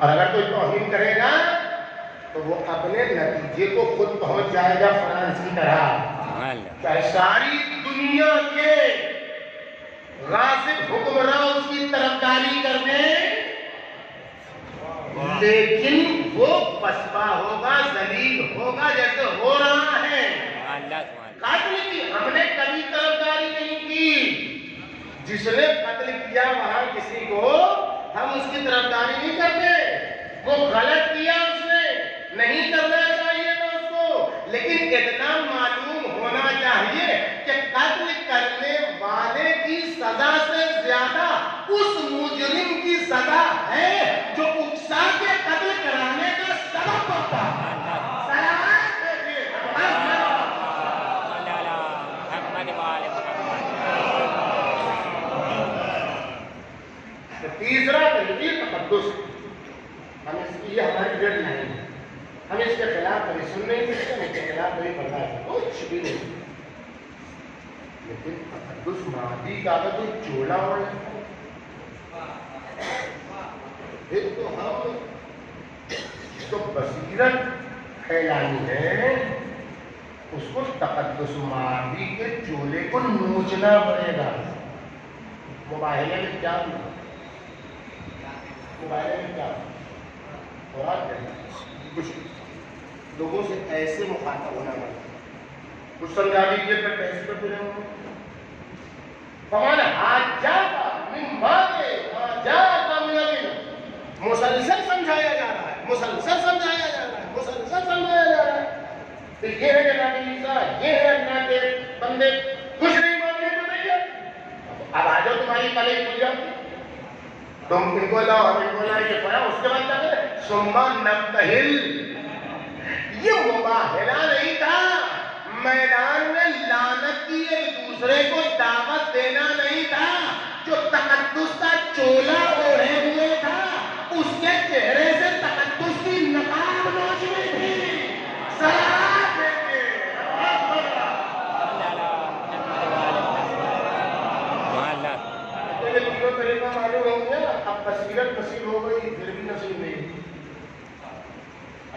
اور اگر کوئی توہین کرے گا تو وہ اپنے نتیجے کو خود پہنچ جائے گا فرانس کی طرح. چاہے ساری دنیا کے غاصب حکمراں اس کی طرفداری کر دیں لیکن وہ پسپا ہوگا, ذلیل ہوگا جیسے ہو رہا ہے. قتل کی ہم نے کبھی طرفداری نہیں کی. جس نے قتل کیا وہاں کسی کو ہم اس کی طرفداری نہیں کرتے. وہ غلط کیا اس نے, نہیں کرنا چاہیے تھا اس کو, لیکن اتنا معلوم ہونا چاہیے کہ قتل کرنے والے کی سزا سے زیادہ اس مجرم کی سزا ہے جو اکسا کے قتل کرانے کا سبب ہوتا ہے. تیسرا طریقہ تقدس. ہم اس کی یہ ہماری ڈیٹ نہیں ہے, ہم اس کے خلاف کبھی سن نہیں سکتے, ہم اس کے خلاف کبھی پڑھا ہے کچھ بھی نہیں. لیکن تقدس مادی کا تو چولا ہو جاتا ہے. پھر تو ہم جو بصیرت پھیلانی ہے اس کو تقدس مادی کے چولے کو نوچنا پڑے گا. مباہلے میں کیا ہوا, مباہلے میں کیا ہوا, اور کچھ لوگوں سے ایسے مخاطب ہونا پڑتا. کچھ سمجھا دیجیے پھر کیسے کرتے رہے ہمارا ہاتھ جاتا مسلسل سمجھایا جا رہا ہے, مسلسل سمجھایا جا رہا ہے, مسلسل سمجھایا جا رہا ہے. تو یہ ہے کہ عیسیٰ, یہ ہے اللہ کے بندے, کچھ نہیں ماننے کو نہیں ہے. اب آ جاؤ تمہاری کالج کھل جاتی, تم ان کو لاؤ ہم ان کو لائیں گے, اس کے بعد کیا کریں سما نبتہل. یہ مباہلہ نہیں تھا, میدان میں لعنت کی ایک دوسرے کو دعوت دینا نہیں تھا. جو تقدس کا چولا اوڑھے ہوئے تھا اس کے چہرے سے تقدس کی نقاب نوچ رہی تھی. سلام دیکھیں طریقہ معلوم ہو گیا. اب بصیرت نصیب ہو گئی پھر بھی نصیب نہیں.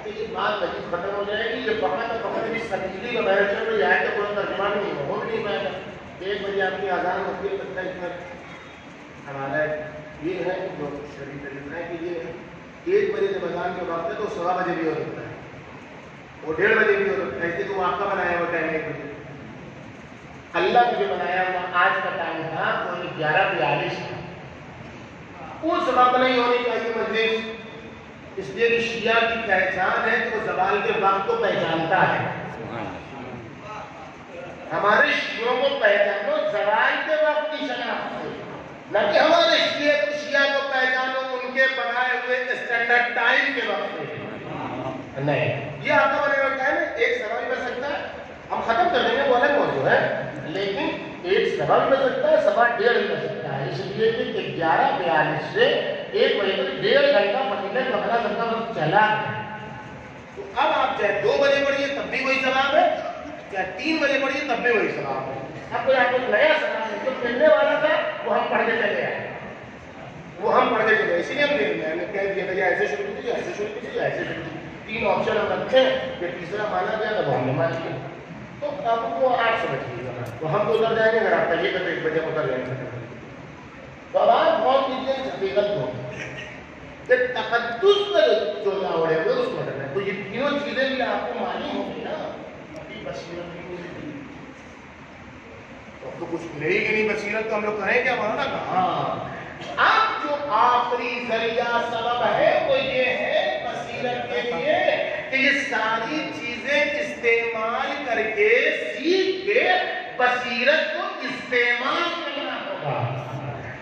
یہ بات لگی ختم ہو جائے گی. یہ فقط بھی سنجیدگی کا بیان چل رہی ہے تو کوئی ترجمہ نہیں ہو نہیں پائے گا. 1 بجے آپ کی اذان ہوتی ہے تب تک ہمارا یہ ہے جو شریف طریقہ ہے کہ یہ 1 بجے جب اذان کا وقت ہے تو 1:15 بجے بھی ہو سکتا ہے, وہ 1:30 بجے بھی ہو سکتا ہے. ایسے تو آپ کا بنایا ہوا ٹائم 1 بجے. اللہ نے جو بنایا ہوا آج کا ٹائم تھا وہ 11:42 تھا. اس وقت نہیں ہونی چاہیے مجلس, اس لیے کہ شیعہ کی پہچان ہے کہ وہ زوال کے وقت کو پہچانتا ہے. ہمارے شیعوں کو پہچانو زوال کے وقت کی شناخت سے, نہ کہ ہمارے شیعہ کو پہچانو ان کے بنائے ہوئے اسٹینڈرڈ ٹائم کے وقت سے. نہیں, یہ آپ کا بنے ہوئے ٹائم ہے. ایک سوا بھی بچ سکتا ہے, ہم ختم کر دیں گے وہ الگ موضوع ہے, لیکن ایک سوا بھی بچ سکتا ہے, 1:15 بھی بچ سکتا ہے. اس لیے کہ 11:42 سے 1 بجے تک 1.5 گھنٹہ فضیلت مقررہ کرنے کا وقت چلا ہے. تو اب آپ چاہے 2 بجے پڑھیے تب بھی وہی ثواب ہے, چاہے 3 بجے پڑھیے تب بھی وہی ثواب ہے. اب کوئی آپ کو نیا ثواب ہے, جو ملنے والا تھا وہ ہم پڑھ کے چلے آئے, وہ ہم پڑھ کے چلے. اسی لیے ہم نے کہہ دیا تھا ایسے شروع کیجیے, ایسے شروع کیجیے, ایسے شروع کیجیے. 3 آپشن ہم رکھتے ہیں کہ تیسرا مانا گیا تو وہ ہم نے مان لیا. تو آپ کو آپ سمجھیے گا, تو ہم تو ادھر جائیں گے. اگر آپ کہیے تو 1 بجے ادھر جائیں گے. تو اب آپ غور کیجیے اس حقیقت کو کہ تقدس کا جو لاؤڑے ہوئے اس میں کرنا ہے. تو یہ تینوں چیزیں بھی آپ کو معلوم ہوگی نا. ابھی بصیرت نہیں ملتی تو کچھ ملے گی نہیں بصیرت, تو ہم لوگ کریں کیا مانا نا. ہاں, اب جو آخری ذریعہ سبب ہے وہ یہ ہے بصیرت کے لیے کہ یہ ساری چیزیں استعمال کر کے سیکھ کے بصیرت کو استعمال کرنا ہوگا.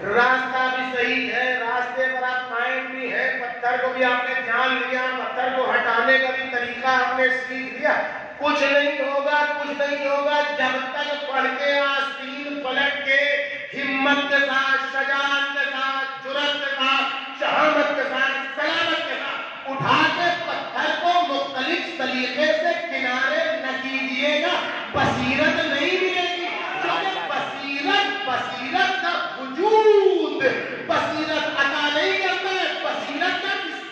راستہ بھی صحیح ہے, راستے پر آپ قائم بھی ہے, پتھر کو بھی آپ نے جان لیا, پتھر کو ہٹانے کا بھی طریقہ آپ نے سیکھ لیا. کچھ نہیں ہوگا, کچھ نہیں ہوگا جب تک پڑھ کے آستین پلٹ کے ہمت کے ساتھ, شجاعت کے ساتھ, جرأت کے ساتھ, شہامت کے ساتھ, سلامت کے ساتھ اٹھا کے پتھر کو مختلف طریقے سے کنارے نہ کیجیے گا, بصیرت نہیں ملے گی. بصیرت کا وجود بصیرت عطا نہیں کرتا ہے, بصیرت کا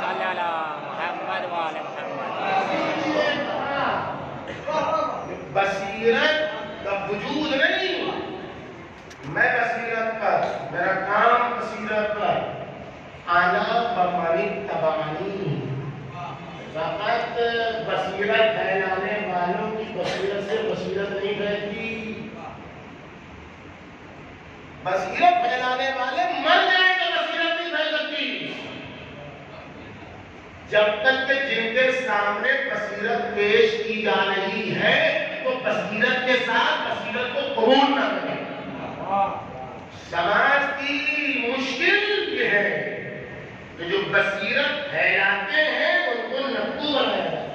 صلی علی محمد و آل محمد. بصیرت کا وجود نہیں، میں بصیرت پر، میرا کام بصیرت پر، آنا بمانی تبانی، فقط بصیرت پھیلانے والوں کی بصیرت سے بصیرت نہیں پھیلتی، بصیرت پھیلانے والے مر جائیں تو بصیرت نہیں پھیل سکتی۔ جب تک کہ جن کے سامنے بصیرت پیش کی جا رہی ہے وہ بصیرت کے ساتھ بصیرت کو قبول نہ کریں۔ سماج کی مشکل یہ ہے کہ جو بصیرت پھیلاتے ہیں ان کو نقو بنایا جاتا ہے،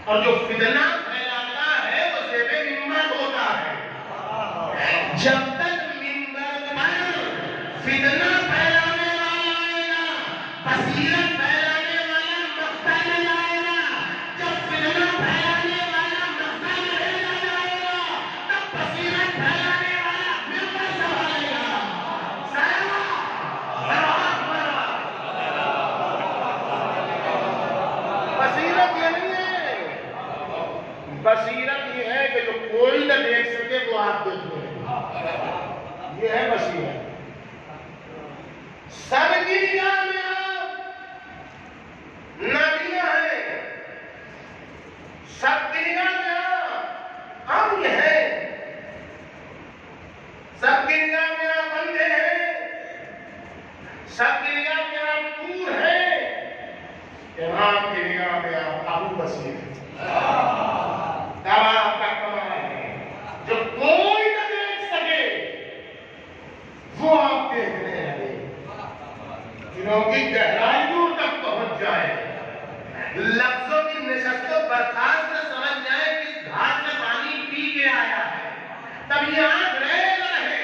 اور جو فتنہ پھیلاتا ہے وہ زیب ممبر ہوتا ہے۔ جب تک ممبر پر فتنہ پھیلانے والا آئے گا، بصیرت پھیلانے والا مقتل نہیں آئے گا۔ جب فتنہ پھیلانے والا مقتل نہیں جائے گا تب بصیرت پھیلانے والا ممبر سنبھالے گا۔ بصیرت یہ نہیں ہے، بصیرت یہ ہے کہ جو کوئی نہ دیکھ سکے وہ آپ دیکھو، یہ ہے بصیرت۔ سب کی نگاہ میں آپ نابینا ہے، سب کی نگاہ میں آپ عامی ہے، سب کی نگاہ میں آپ اندھے ہیں، سب کی نگاہ میں آپ کور ہیں، امام کی نگاہ میں آپ ابو بصیر ہیں۔ تب آپ کا کمال ہے جو کوئی نہ دیکھ سکے وہ آپ دیکھنے لگے، جنہوں کی گہرائیوں تک پہنچ جائے، لفظوں کی نشست و برخاست سے سمجھ جائے کہ اس گھاٹ سے پانی پی کے آیا ہے، تب یہ آنکھ رہے نہ رہے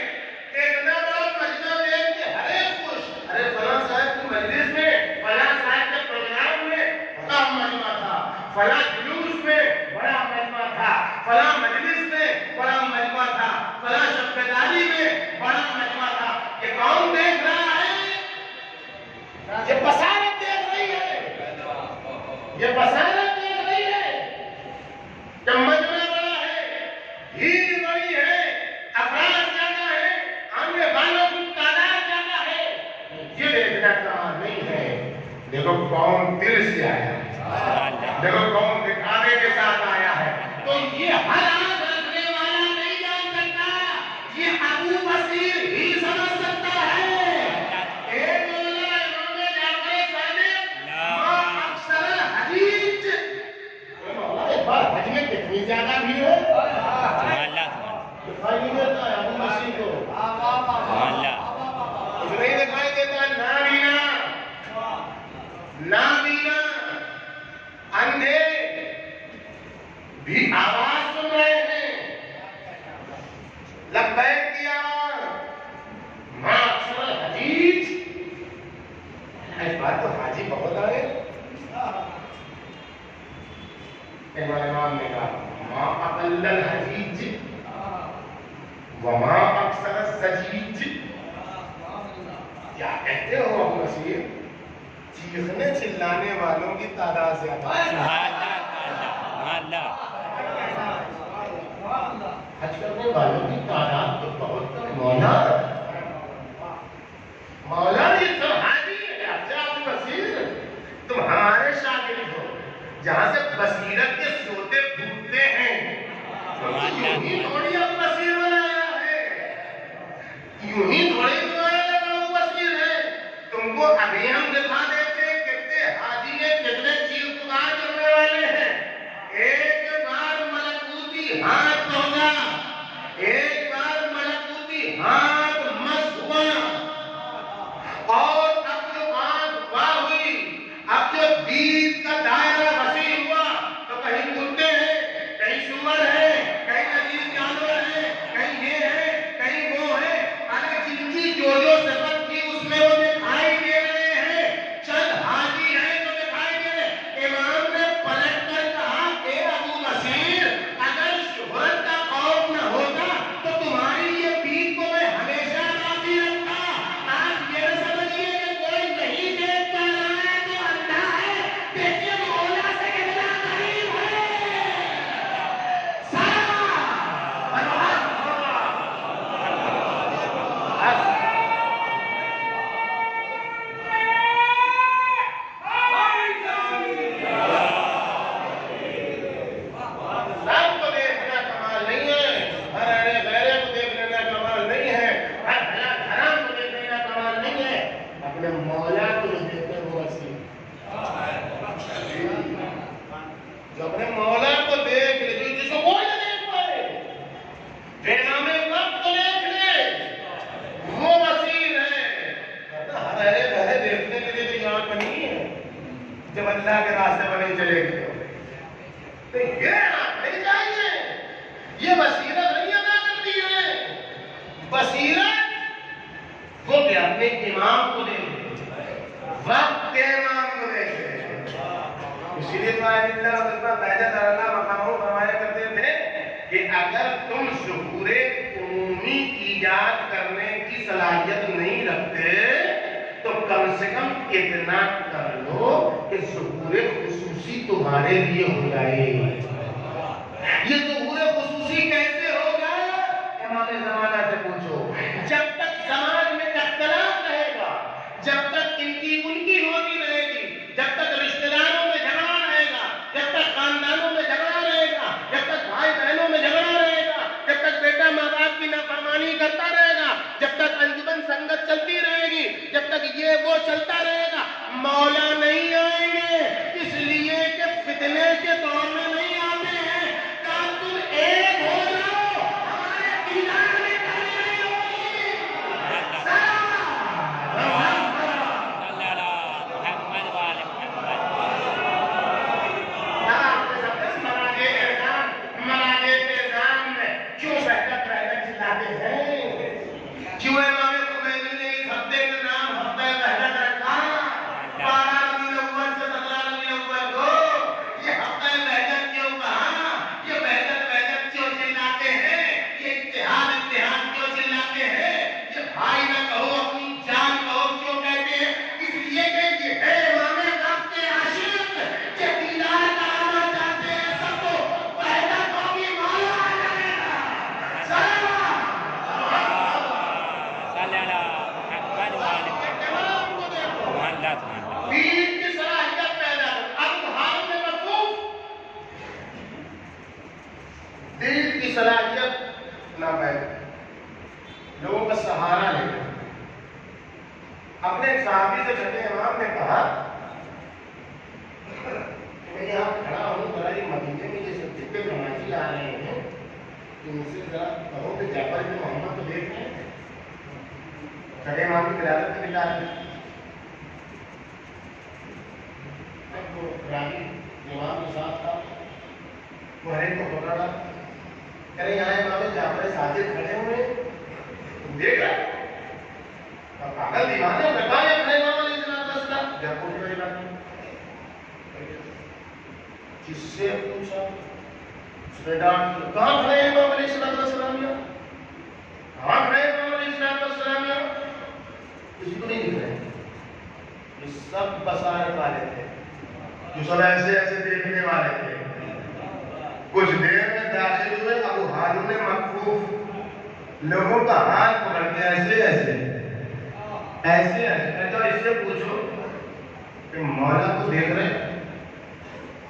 کہ اتنا بڑا مجمع دیکھ کے ہر ایک خوش، ارے فلاں صاحب کی مجلس میں، فلاں صاحب کے پروگرام میں بڑا مجمع تھا، فلاں جلوس میں بڑا مجمع تھا، فلاں مجلس میں بڑا مجمع تھا، فلاں شب بیداری میں بڑا مجمع تھا۔ یہ کون دیکھ رہا ہے؟ یہ بصارت دیکھ رہی ہے، یہ بصارت دیکھ رہی ہے کہ مجمع بڑا ہے، بھیڑ بڑی ہے، افراد زیادہ ہے، آنے والوں کی تعداد زیادہ ہے، یہ دیکھنا کام نہیں ہے۔ دیکھو کون دل سے آیا ہے، دیکھو کون دکھاوے کے ساتھ آیا ہے، تو یہ ہر آنکھ رکھنے والا نہیں جان سکتا، یہ ابو بصیر ہی سمجھ سکتا ہے۔ ایک مولا امام جعفر صادق ماں اکثر حدیث، مولا ایک بار حج میں کتنی زیادہ بھیڑ ہے، دکھائی نہیں دیتا ہے ابو بصیر کو، کچھ نہیں دکھائی دیتا، نابینا، نابینا، اندھے بھی آواز سن رہے ہیں، لبیک کی آواز، ماں اکثر حدیث، اس بات تو حاجی بہت آئے، امام نے کہا ماں اقل الحدیث وما اکثر الزجیج، کیا کہتے ہو ابو بصیر؟ چیخنے چلانے والوں کی تعداد زیادہ ہے، حج کرنے والوں کی تعداد تو بہت کم۔ مولا مولا یہ سب حاجی ہے، اچھا ابو بصیر تم ہمارے شاگرد ہو، جہاں سے بصیرت کے سوتے پھوٹتے ہیں، یوں ہی تھوڑی ابو بصیر بنایا ہے، یوں ہی تھوڑی تمہارا ابو بصیر ہے، تم کو ابھی ہم دکھا دیتے ہیں کتنے حاجی ہیں، کتنے چیخ پکار کرنے والے ہیں۔ ایک بار ملکوتی ہاتھ ہوگا، ایک بار ملکوتی ہاتھ مس ہوا، اور اب جو آنکھ واہ ہوئی، اب جو دید کا دائرہ وسیع ہوا، تو کہیں کتے ہیں، کہیں سور ہیں، کہیں عجیب جانور ہیں، کہیں یہ ہے، کہیں وہ ہے، ارے جن کی جو صفت تھی اس میں وہ دکھائی دے رہے ہیں، سے بنی چلے گی. تو یہ نہیں چاہیے, یہ بصیرت نہیں ادا کرتی ہے. بصیرت وہ کہ اپنے امام کو دے, وقت کے امام کو دے. اسی لیے تو آئے اللہ حضرت بہجت اللہ مقاموں فرمایا کرتے تھے کہ اگر تم ظہور عمومی ایجاد کرنے کی صلاحیت نہیں رکھتے تو کم سے کم اتنا کر لو کہ ظہور خصوصی تمہارے لیے ہو جائے. یہ ظہور خصوصی کیسے ہوگا؟ امام زمانہ سے پوچھو. جب تک سماج میں اختلاف رہے گا, جب تک ان کی ہوتی رہے گی, جب تک رشتہ داروں میں جھگڑا رہے گا, جب تک خاندانوں میں جھگڑا رہے گا, جب تک بھائی بہنوں میں جھگڑا رہے گا, جب تک بیٹا ماں باپ کی نافرمانی کرتا رہے گا, جب تک انجمن سنگت چلتی رہے گی, جب تک یہ وہ چلتا رہے گا, مولا نہیں آئیں گے. اس لیے کہ فتنے کے دور میں نہیں آتے ہیں. کل تم ایک ہو جاؤ, ہمارے دیدار میں کمی نہیں ہوگی. کیوں امام خمینی نے اس ہفتے کا نام ہفتہ وحدت رکھا؟ 12 ربیع الاول سے 17 ربیع الاول کو یہ ہفتہ وحدت کیوں کہا؟ یہ وحدت کیوں چلاتے ہیں؟ یہ اتحاد کیوں چلاتے ہیں؟ یہ بھائی نہ کہو اپنی جان کہو کیوں کہتے ہیں؟ اس لیے کہ یہ ہے امام حق کے عاشق کہ دیدار کرانا چاہتے ہیں سب کو. وحدت ہوگی, مولا آ جائے گا. دین کی صلاحیت پیدا ہو. اب ہاتھ میں مخصوص دین کی صلاحیت نہ پیدا, لوگوں کا سہارا لے کر اپنے صحابی سے چھٹے امام نے کہا کہ میں یہاں کھڑا ہوں, ذرا یہ مدینے میں یہ سب جتنے نمازی آ رہے ہیں ان سے ذرا کہو کہ جعفر بن محمد کو دیکھ رہے ہیں. چھٹے امام کی قیادت میں ملا رہے ہیں. امام کے ساتھ تھا, محرم کو پکڑا, کہہ رہے یہاں امام جعفر صادق کھڑے ہوئے تم دیکھ رہے پاگل دیوانے بتائیں اپنے امام علیہ السلام. جب پوچھ رہے بات جس سے پوچھا اس نے ڈانٹ کہاں کھڑے ہیں امام علیہ السلام, کہاں کھڑے ہیں امام علیہ السلام؟ کسی کو نہیں دکھ رہے. یہ سب بصارت والے تھے, جو سب ایسے دیکھنے والے تھے. کچھ دیر میں داخل ہوئے ابو ہارون مکفوف لوگوں کا ہاتھ پکڑ کے ایسے تو اس سے پوچھو کہ مولا کو دیکھ رہے,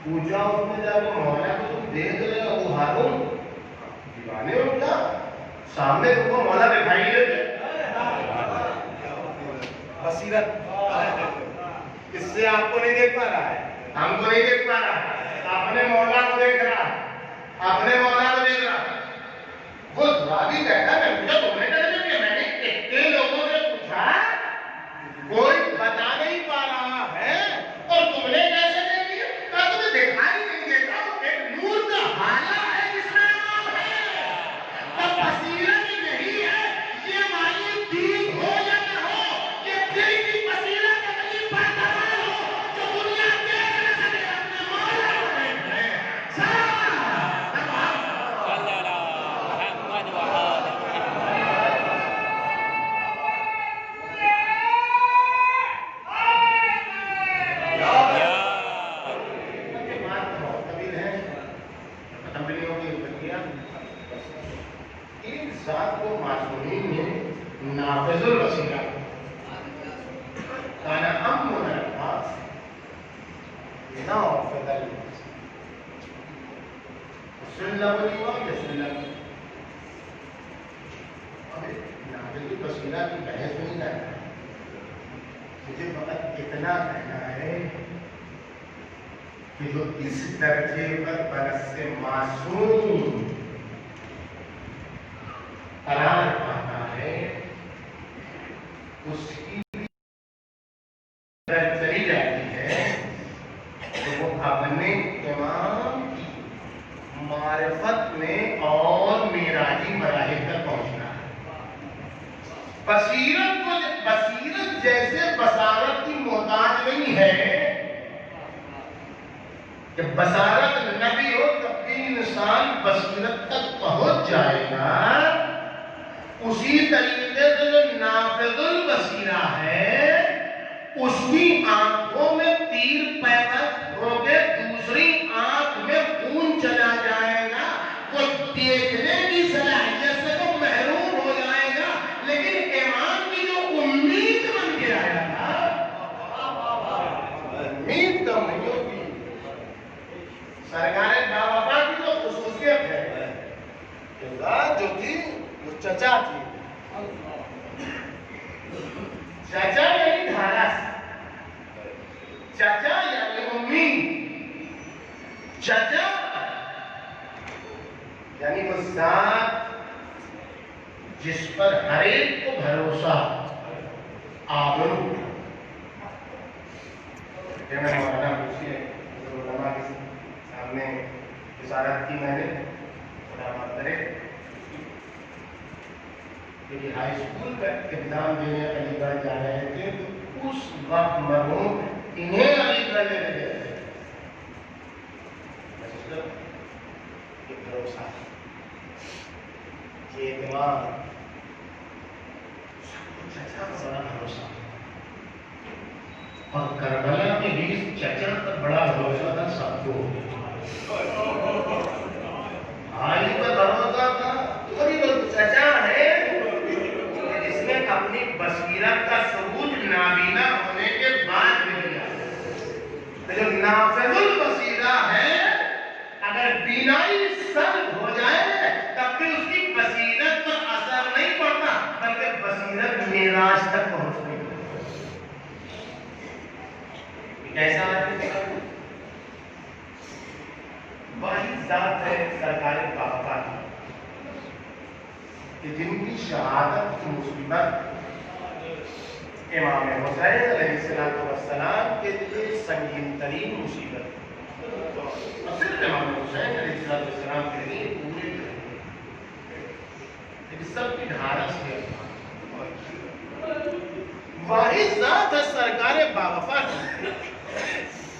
پوچھا اس نے جا کے مولا کو تم دیکھ رہے ابو ہارون دیوانے ہو کیا؟ سامنے تم کو مولا دکھائی دیتے. بصیرت اس سے آپ کو نہیں دیکھ پا رہا ہے, ہم کو نہیں دیکھ پا رہا ہے, اپنے مولا کو دیکھ رہا, اپنے مولا کو دیکھ رہا. وہ راوی کہتا ہے مجھے تم نے کہا کہ میں نے کتنے لوگوں سے پوچھا کوئی بتا نہیں پا رہا ہے اور تم نے کیسے دیکھ لیا؟ کہا تمہیں دکھائی نہیں دیتا, وہ ایک نور کا حالہ ہے جس میں امام ہے. اب بصیرت نہیں ہے, یہ ہماری دین ہو یا نہ ہو, یہ دل کی بصیرت اپنی برقرار ہو جو دنیا دیکھ نہ سکے اپنے مولا کو دیکھ رہے ہیں. ذات کو معصومین نے نافذ الوسیلہ کانا ام من الفاظ نافذ الوسیلہ نافذ الوسیلہ کی بحث نہیں کرنا. مجھے فقط اتنا کہنا ہے کہ جو اس درجے پر برس سے معصوم قرار پاتا ہے اس کی چلی جاتی ہے تو وہ بصیرت جیسے بصارت کی محتاج نہیں ہے کہ بصارت نہ بھی ہو تب بھی انسان بصیرت تک پہنچ جائے گا، اسی طریقے سے جو نافذ البصیرہ ہے اس کی آنکھوں میں تیر پیوست ہو کے دوسری آنکھ میں خون چلا جائے گا، وہ دیکھنے کی صلاحیت سے تو محروم ہو جائے گا، لیکن امام کی جو امید بن کے آیا تھا امید کم نہیں ہوتی۔ سرکار باوفا کی جو خصوصیت ہے کہ ذات جو تھی وہ چچا تھی، چچا یعنی دھارس، چچا یعنی امید، چچا یعنی وہ ذات جس پر ہر ایک کو بھروسہ آمن۔ میں مولانا پوچھیے علماء کے سامنے وزارت کی میں نے خدا مقدرے کہ ہائی اسکول کا ایگزام دینے علی گڑھ جا رہے تھے تو اس وقت مرحوم انہیں علی گڑھ لے گئے تھے۔ یہ بھروسہ، یہ اعتماد، چچا کا بڑا بھروسہ، اور کربلا میں بھی اس چچا کا بڑا بھروسہ تھا سب کو، علی کا بھروسہ تھا اور یہ چچا ہے جس نے اپنی بصیرت کا ثبوت نابینا ہونے کے بعد بھی دیا۔ جو نافذ البصیرہ ہے اگر بینائی سلب ہو جائے تب بھی اس کی بصیرت پر اثر نہیں پڑتا بلکہ بصیرت معراج تک پہنچتی ہے۔ کیسا آدمی واحد ذات ہے سرکار باوفا کی کہ جن کی شہادت کی مصیبت امام حسین علیہ السلام کے لیے سنگین ترین مصیبت، اور صرف امام حسین علیہ السلام کے لیے پوری سب کی ڈھارس ہے۔ واحد ذات ہے سرکار باوفا کی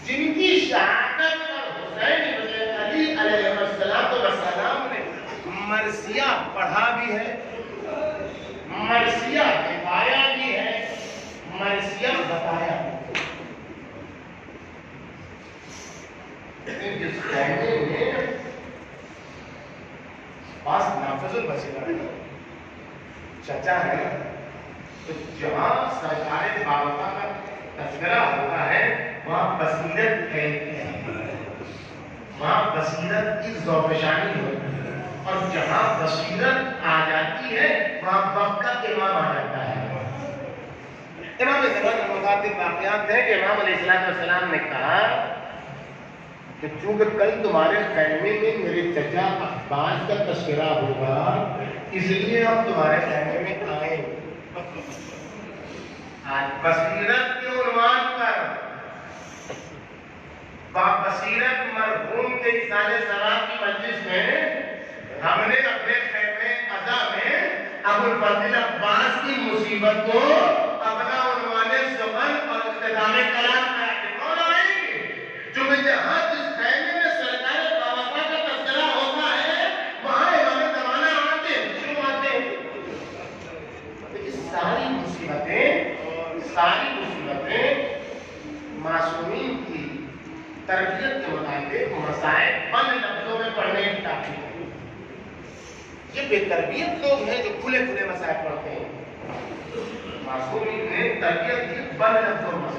جن کی شہادت پر حسین بن علی علیہ السلام نے مرثیہ پڑھا بھی ہے، مرثیہ دکھایا بھی ہے، مرثیہ بتایا بھی ہے۔ جس خیمے میں پاس نافذ البصیرہ ہے، چچا ہے، تو جہاں سرکار باوفا کا تذکرہ ہوتا ہے وہاں بصیرت پھیلتی ہے، وہاں بصیرت کی ذوفشانی ہوتی ہے، اور جہاں بصیرت آ جاتی ہے وہاں وقت کا امام آ جاتا ہے۔ امام زمان مخاطب واقعات ہے کہ امام علیہ السلام نے کہا کہ چونکہ کل تمہارے خیمے میں میرے چچا عباس کا تذکرہ ہوگا اس لیے ہم تمہارے خیمے میں آئے۔ آج بصیرت کے عنوان پر بصیرت مرحوم کے اصالِ ثواب کی مجلس میں ہم نے اپنے خیمے عزا میں ابو الفضل عباس کی مصیبت کو اپنا عنوان سخن اور اختتام کلام کا کون آئیں گے؟ جو کہ جہاں جس خیمے میں سرکار باوفا کا تذکرہ ہوتا ہے وہاں امام زمانہ آتے ہیں، کیوں آتے ہیں؟ ساری مصیبتیں معصومین کی تربیت کے مطابق مسائل بند لفظوں میں پڑھنے کی تاکید ہے۔ یہ بے تربیت لوگ ہیں جو کھلے کھلے مسائل پڑھتے ہیں، معصومین نے تربیت کی بند لفظوں میں،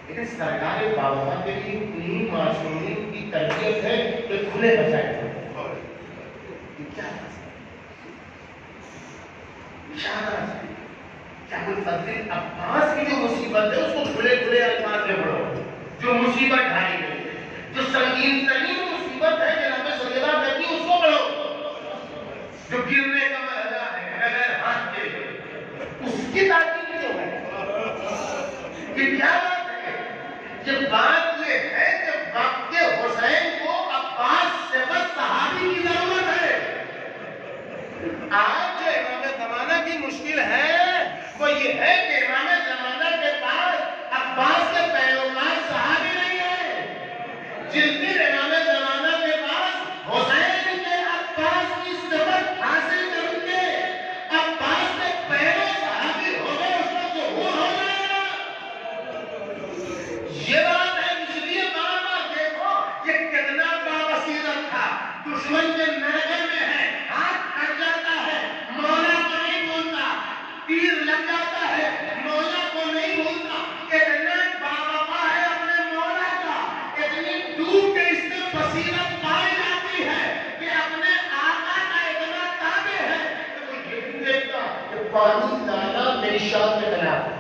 لیکن سرکار باوفا کے لیے انہی معصومین کی تربیت ہے جو کھلے مسائل پڑھتے ہیں۔ یہ کیا ابو الفضل عباس کی جو مصیبت ہے اس کو کھلے کھلے الفاظ میں پڑھو، جو مصیبت ڈھائی گئی، جو سنگین ترین مصیبت ہے جناب صلیبہ کرتی اس کو پڑھو، جو گرنے کا مرحلہ ہے بغیر ہاتھ کے، اس کی تاکید کیوں ہے؟ یہ کیا بات ہے؟ یہ بات یہ ہے کہ وقت حسین کو عباس سے بس صحابی کی ضرورت ہے۔ آج جو امام مشکل ہے وہ یہ ہے کہ امام زمانہ کے پاس عباس کے پیروکار صحابی نہیں ہے، جس دن امام زمانہ کے پاس حسین کے عباس کی سبق حاصل کر کے عباس کے پیرو صحابی ہو گئے، اس کا ظہور ہو جائے گا۔ یہ بات ہے، اس لیے بار بار دیکھو یہ کتنا باوسیلت تھا، دشمن کے نرغے میں ہے، ہاتھ کٹ جاتا ہے، مولا کو نہیں بھولتا، تیر لگ جاتا ہے، مولا کو نہیں بھولتا، اتنا باوفا ہے اپنے مولا کا، اتنی ڈوب کے اس میں بصیرت پائی جاتی ہے کہ اپنے آقا کا اتنا تابع ہے کہ وہ یہ نہیں دیکھتا کہ پانی لانا میری شان کے خلاف ہے۔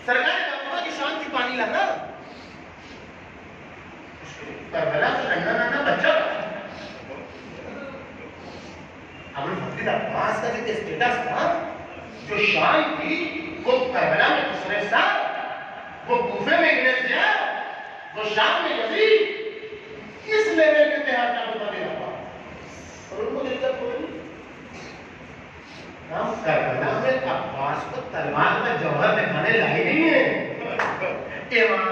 سرکار بابا کی شان کی پانی لانا کربلا سے ننھا ننھا بچہ ابو الفضل عباس کا جو اسٹیٹس تھا، جو شان تھی، وہ کربلا میں خسرو سعد، وہ کوفے میں ابن زیاد، وہ شام میں یزید، اس لیول کے تحت کا مطابق ہوا اور ان کو دلچسپ ہوئی ہم کربلا میں عباس کو تلوار کا جوہر دکھانے لائے نہیں ہیں، امام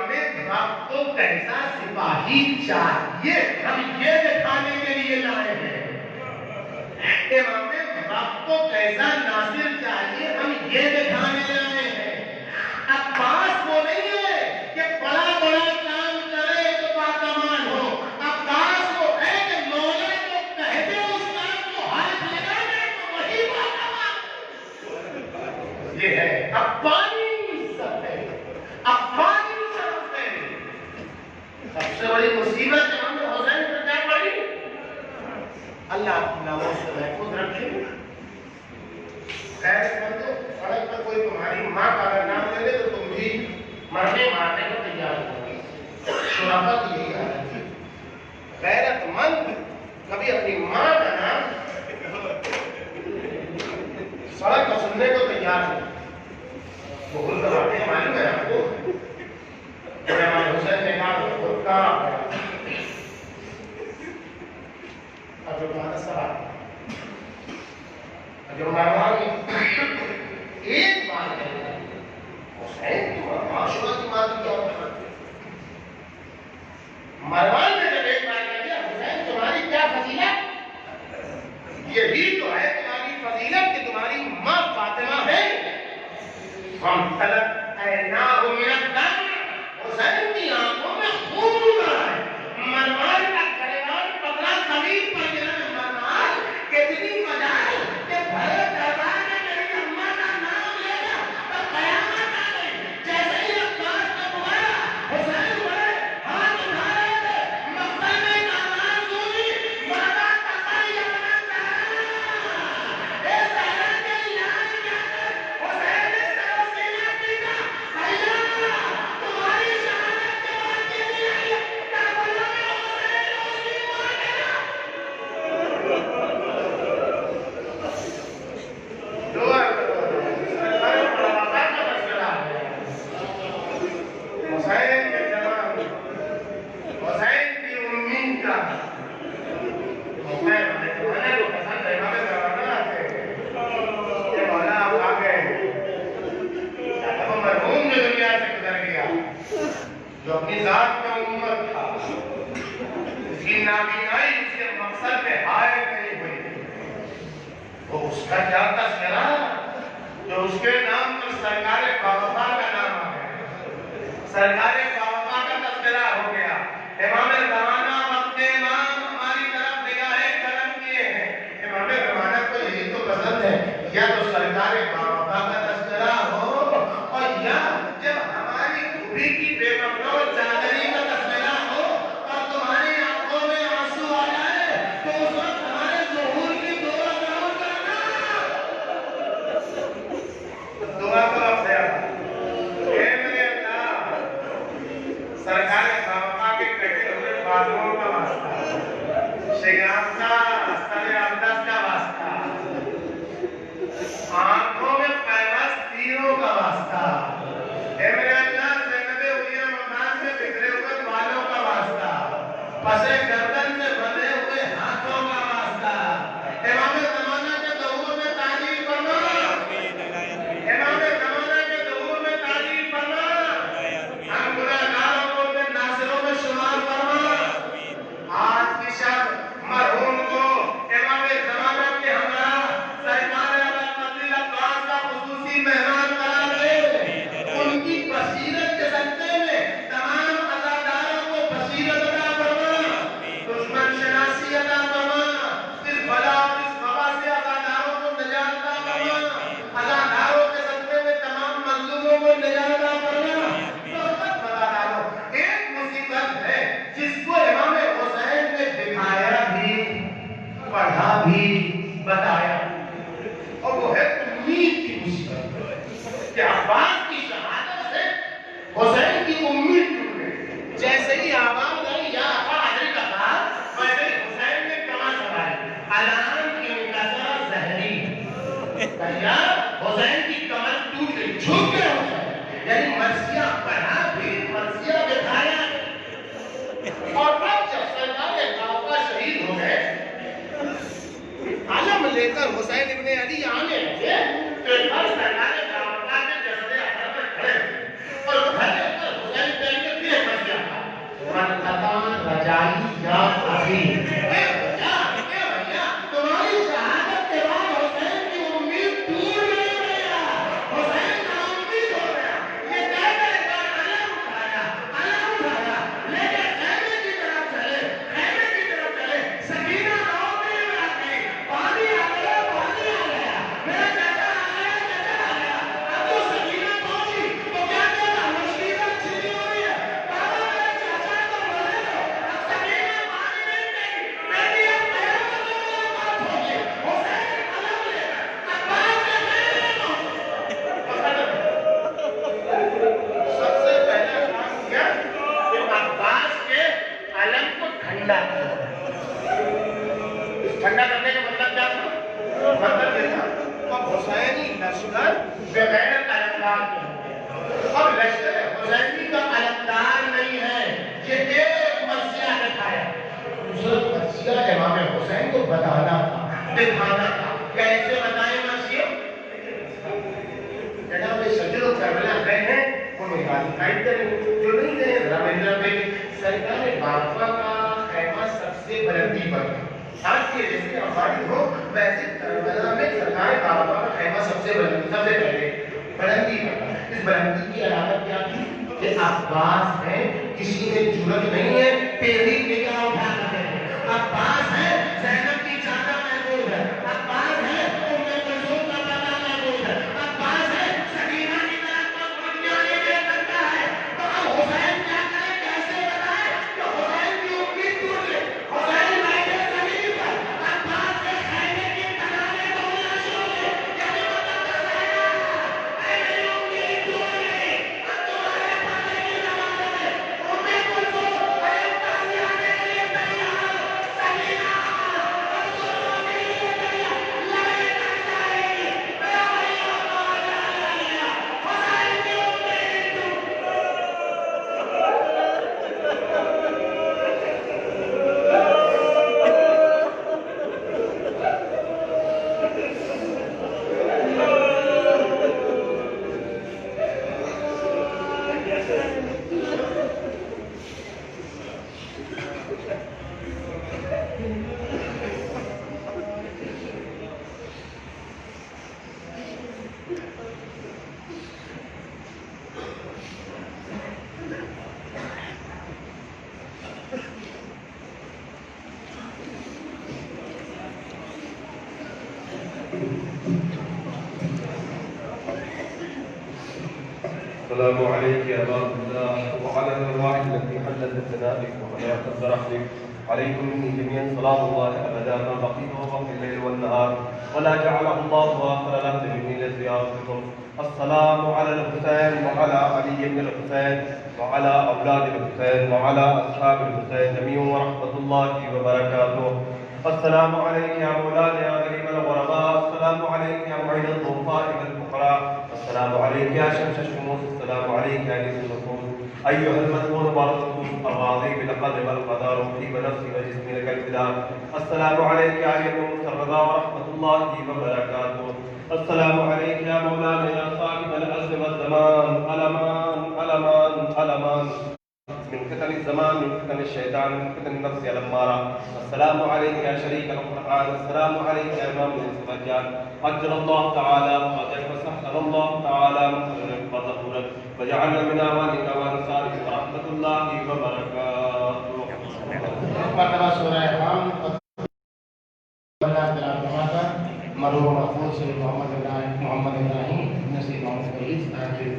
باپ کو کیسا سپاہی چاہیے ہم یہ دکھانے کے لیے لائے ہیں، امام باپ کو کیسا ناصر چاہیے ہم یہ دکھانے لائے ہیں۔ عباس وہ نہیں ہے کہ بڑا بڑا کام کرے تو باکمال ہو، عباس وہ ہے کہ مولا کو کہہ دے اس کام کو ہاتھ لگا دے تو وہی باکمال۔ یہ ہے عبانی عزت ہے، عبانی شرف ہے۔ سب سے بڑی مصیبت امام حسین پر کیا پڑی؟ اللہ اپنے ناموں سے محفوظ رکھے۔ خیر مندو، سڑک پر کوئی تمہاری ماں کا اگر نام لے لے تو تم بھی مرنے مارنے کو تیار ہو گئی۔ شرافت یہی حالت ہے، غیرت مند کبھی اپنی ماں کا نام سڑک پر سننے کو تیار ہے۔ وہ خود بتاتے ہیں، معلوم ہے آپ کو امام حسین نے کہا خود کا اب جو کہا سوال جو مروان ایک بات کہتا ہے حسین تم عاشورہ کی ماں کی کیا حکمت ہے؟ مروان نے جب ایک بات کہہ دیا حسین تمہاری کیا فضیلت؟ یہی تو ہے تمہاری فضیلت کہ تمہاری ماں فاطمہ ہے۔ ہم طلب ایناہ من الدم، حسین کی آنکھوں میں خون اڑا ہے۔ مروان کا گریبان پتلا زمین پر گرا ہے۔ مروان کتنی مجال کہ بھرے دربار میں میری اماں کا نام لے گا تو قیامت آ گئی۔ جیسے ہی عباس کا بلایا حسین بڑے ہاتھ اٹھا رہے تھے، مقتل میں ایک آواز گونجی، ماذا تقیمنا زہرا، اے زہرا کے یہاں کیا کر؟ حسین نے سر و سینہ پیٹا، بھیا تمہاری شہادت کے بعد یہ نہیں آئی کربلا میں حسین اور اس کی ماں کے نام۔ دعا کرو، سرکار مواقع کا مسئلہ ہے۔ حسین کے جوان، حسین کی امید کا حسین نے زمانے کو پسند ہے، امام زمانہ آتے ہیں کہ مولا آپ آ گئے، اب مرحوم جو دنیا سے گزر گیا، جو اپنی ذات میں امت تھا، اس کی نابینائی اس کے مقصد میں ہائے نہیں ہوئی، وہ اس کا کیا تذکرہ جو اس کے نام پر سرکار باوفا کا نام آ گیا، سرکار باوفا کا تذکرہ ہو گیا۔ امام زمانہ وقت امام ہماری طرف نگاہیں کرم کیے ہیں، امام زمانہ کو یہی تو پسند ہے یا تو سرکار باوفا کا تذکرہ ہو اور یا جب ہماری خوبی کی بے مقدور چادری کا تذکرہ ہو اور تمہاری آنکھوں میں آنسو آ جائے تو اس وقت ہمارے ظہور کی دعا ضرور کرنا۔ دعا کا وقت ہے، اے میرے اللہ، سرکار باوفا کے کٹے ہوئے بازو بھی بتایا، اور وہ ہے امید کی مصیبت کہ عباس کی شہادت سے حسین کی امید ٹوٹ گئی۔ جیسے ہی آواز آئی یا ابا حضرت کا کہا، ویسے ہی حسین نے کمر سنبھالی، الان انکسر ظہری، کہا حسین کی کمر ٹوٹ گئی، جھک گئے حسین، یعنی مرثیہ پڑھا بھی مرثیہ دکھایا، اور اب جب سرکار کعبہ شہید ہو گئے، علم لے کر حسین ابن علی آنے لگے، تو ہر سرکار کعبہ کے جسد احمد پر کھڑے اور کھڑے ہو کر حسین پہن کے پھر ایک مرثیہ پڑھا، من قطع رجائی یا اخی، اے بھیا تمہاری شہادت کے بعد حسین کی امید ٹوٹ نہیں گیا، حسین کا امید ہو گیا، یہ کہتے ہیں کہ علم اٹھایا، لے کے خیمے کی طرف چلے، سکینہ رونے لگی، پانی آ گیا، میرا چچا آ گیا، اب تو سکینہ پہنچی تو کیا کہتا، مشکلات چھلی ہوئی ہے، بابا میرے چچا کو بولے دو، اب سکینہ پانی نہیں گئی، بیٹی اب پیروں میں ملاقات ہوگی، حسین علم لے کر عباس کے خیمے پہنچے۔ سب سے پہلا کام کیا کہ عباس کے علم کو ٹھنڈا کیا۔ اس ٹھنڈا کرنے کا مطلب کیا تھا؟ مطلب یہ تھا اب حسینی لشکر بغیر علمدار کے، اب لشکر حسینی کا علمدار نہیں ہے، یہ ایک مرثیہ دکھایا، دوسرا مرثیہ امام حسین کو بتانا تھا، دکھانا تھا، کیسے بتائیں مرثیہ؟ جناب شجر و کربلا گئے ہیں، وہ نکال دکھائی کریں، جو نہیں گئے رامندر میں سرکار باپا کا خیمہ سب سے بلندی پر تھا، آج کے جیسے آبادی ہو ویسے کربلا میں سرکار باپا کا خیمہ سب سے پہلے بلندی پر تھا۔ اس بلندی کی علامت کیا تھی کہ عباس ہے، کسی میں جرت نہیں ہے، پیڑھی نگاہ اٹھا کرتے ہیں، عباس ہے، زینب کی چادر محفوظ ہے، عباس ہے، ام کلثوم کا پردہ محفوظ ہے، عباس ہے، سکینہ کی طرف کو بنیادی دے سکتا ہے، تو اب حسین کیا کرے، کیسے بتائے کہ حسین کی امید ٹوٹ گئی، حسین بیٹھے زمین پر، عباس کے خیمے کی کنارے بولنا شروع کیے، یعنی مطلب اے میری امید ٹوٹ گئی، اب تمہارے پانے کی زمانت ہے، ام کلثوم اے عباسی آنے کے لیے تیار، سکینہ رسولوں کے لیے تیار، لڑے نہ جائے گی، میرا بھائیوں کو جانا لیا، حسین کی امید ٹوٹ السلام عليك يا باب الله وعلى الأرواح التي حلت بجنابك وحياة الرحمك، عليكم مني جميعا صلاة الله أبدا ما بقيت وبقي الليل والنهار، ولا جعله الله آخر لحظة مني لزيارتكم. السلام على الحسين وعلى علي بن الحسين وعلى أولاد الحسين وعلى أصحاب الحسين جميعا ورحمة الله وبركاته. السلام عليك يا مولانا يا غريب الغرباء، السلام عليك يا معين الضعفاء والفقراء، السلام عليك يا شمس الشموس، السلام عليك يا انيس النفوس، ايها المذكور والرسول الراضي بالقدر والقدر وطيب نفسي وجسمي لك الفداء، السلام عليك يا علي بن الرضا ورحمه الله وبركاته. السلام عليك يا مولانا يا صاحب العصر والزمان، ألمان ألمان ألمان من فتن الزمان، من فتن الشيطان، من فتن النفس الأمارة. السلام عليك يا شريك القرآن، السلام عليك يا إمام الإنس والجان، أجر الله تعالى وأجر وسهل الله تعالى مغفرا وظهورا وجعلنا من أعوانك وأنصارك ورحمة الله وبركاته. مرتبہ سورہ حمد مرحوم محفوظ سے محمد ابراہیم نصیب محمد فرید آمین.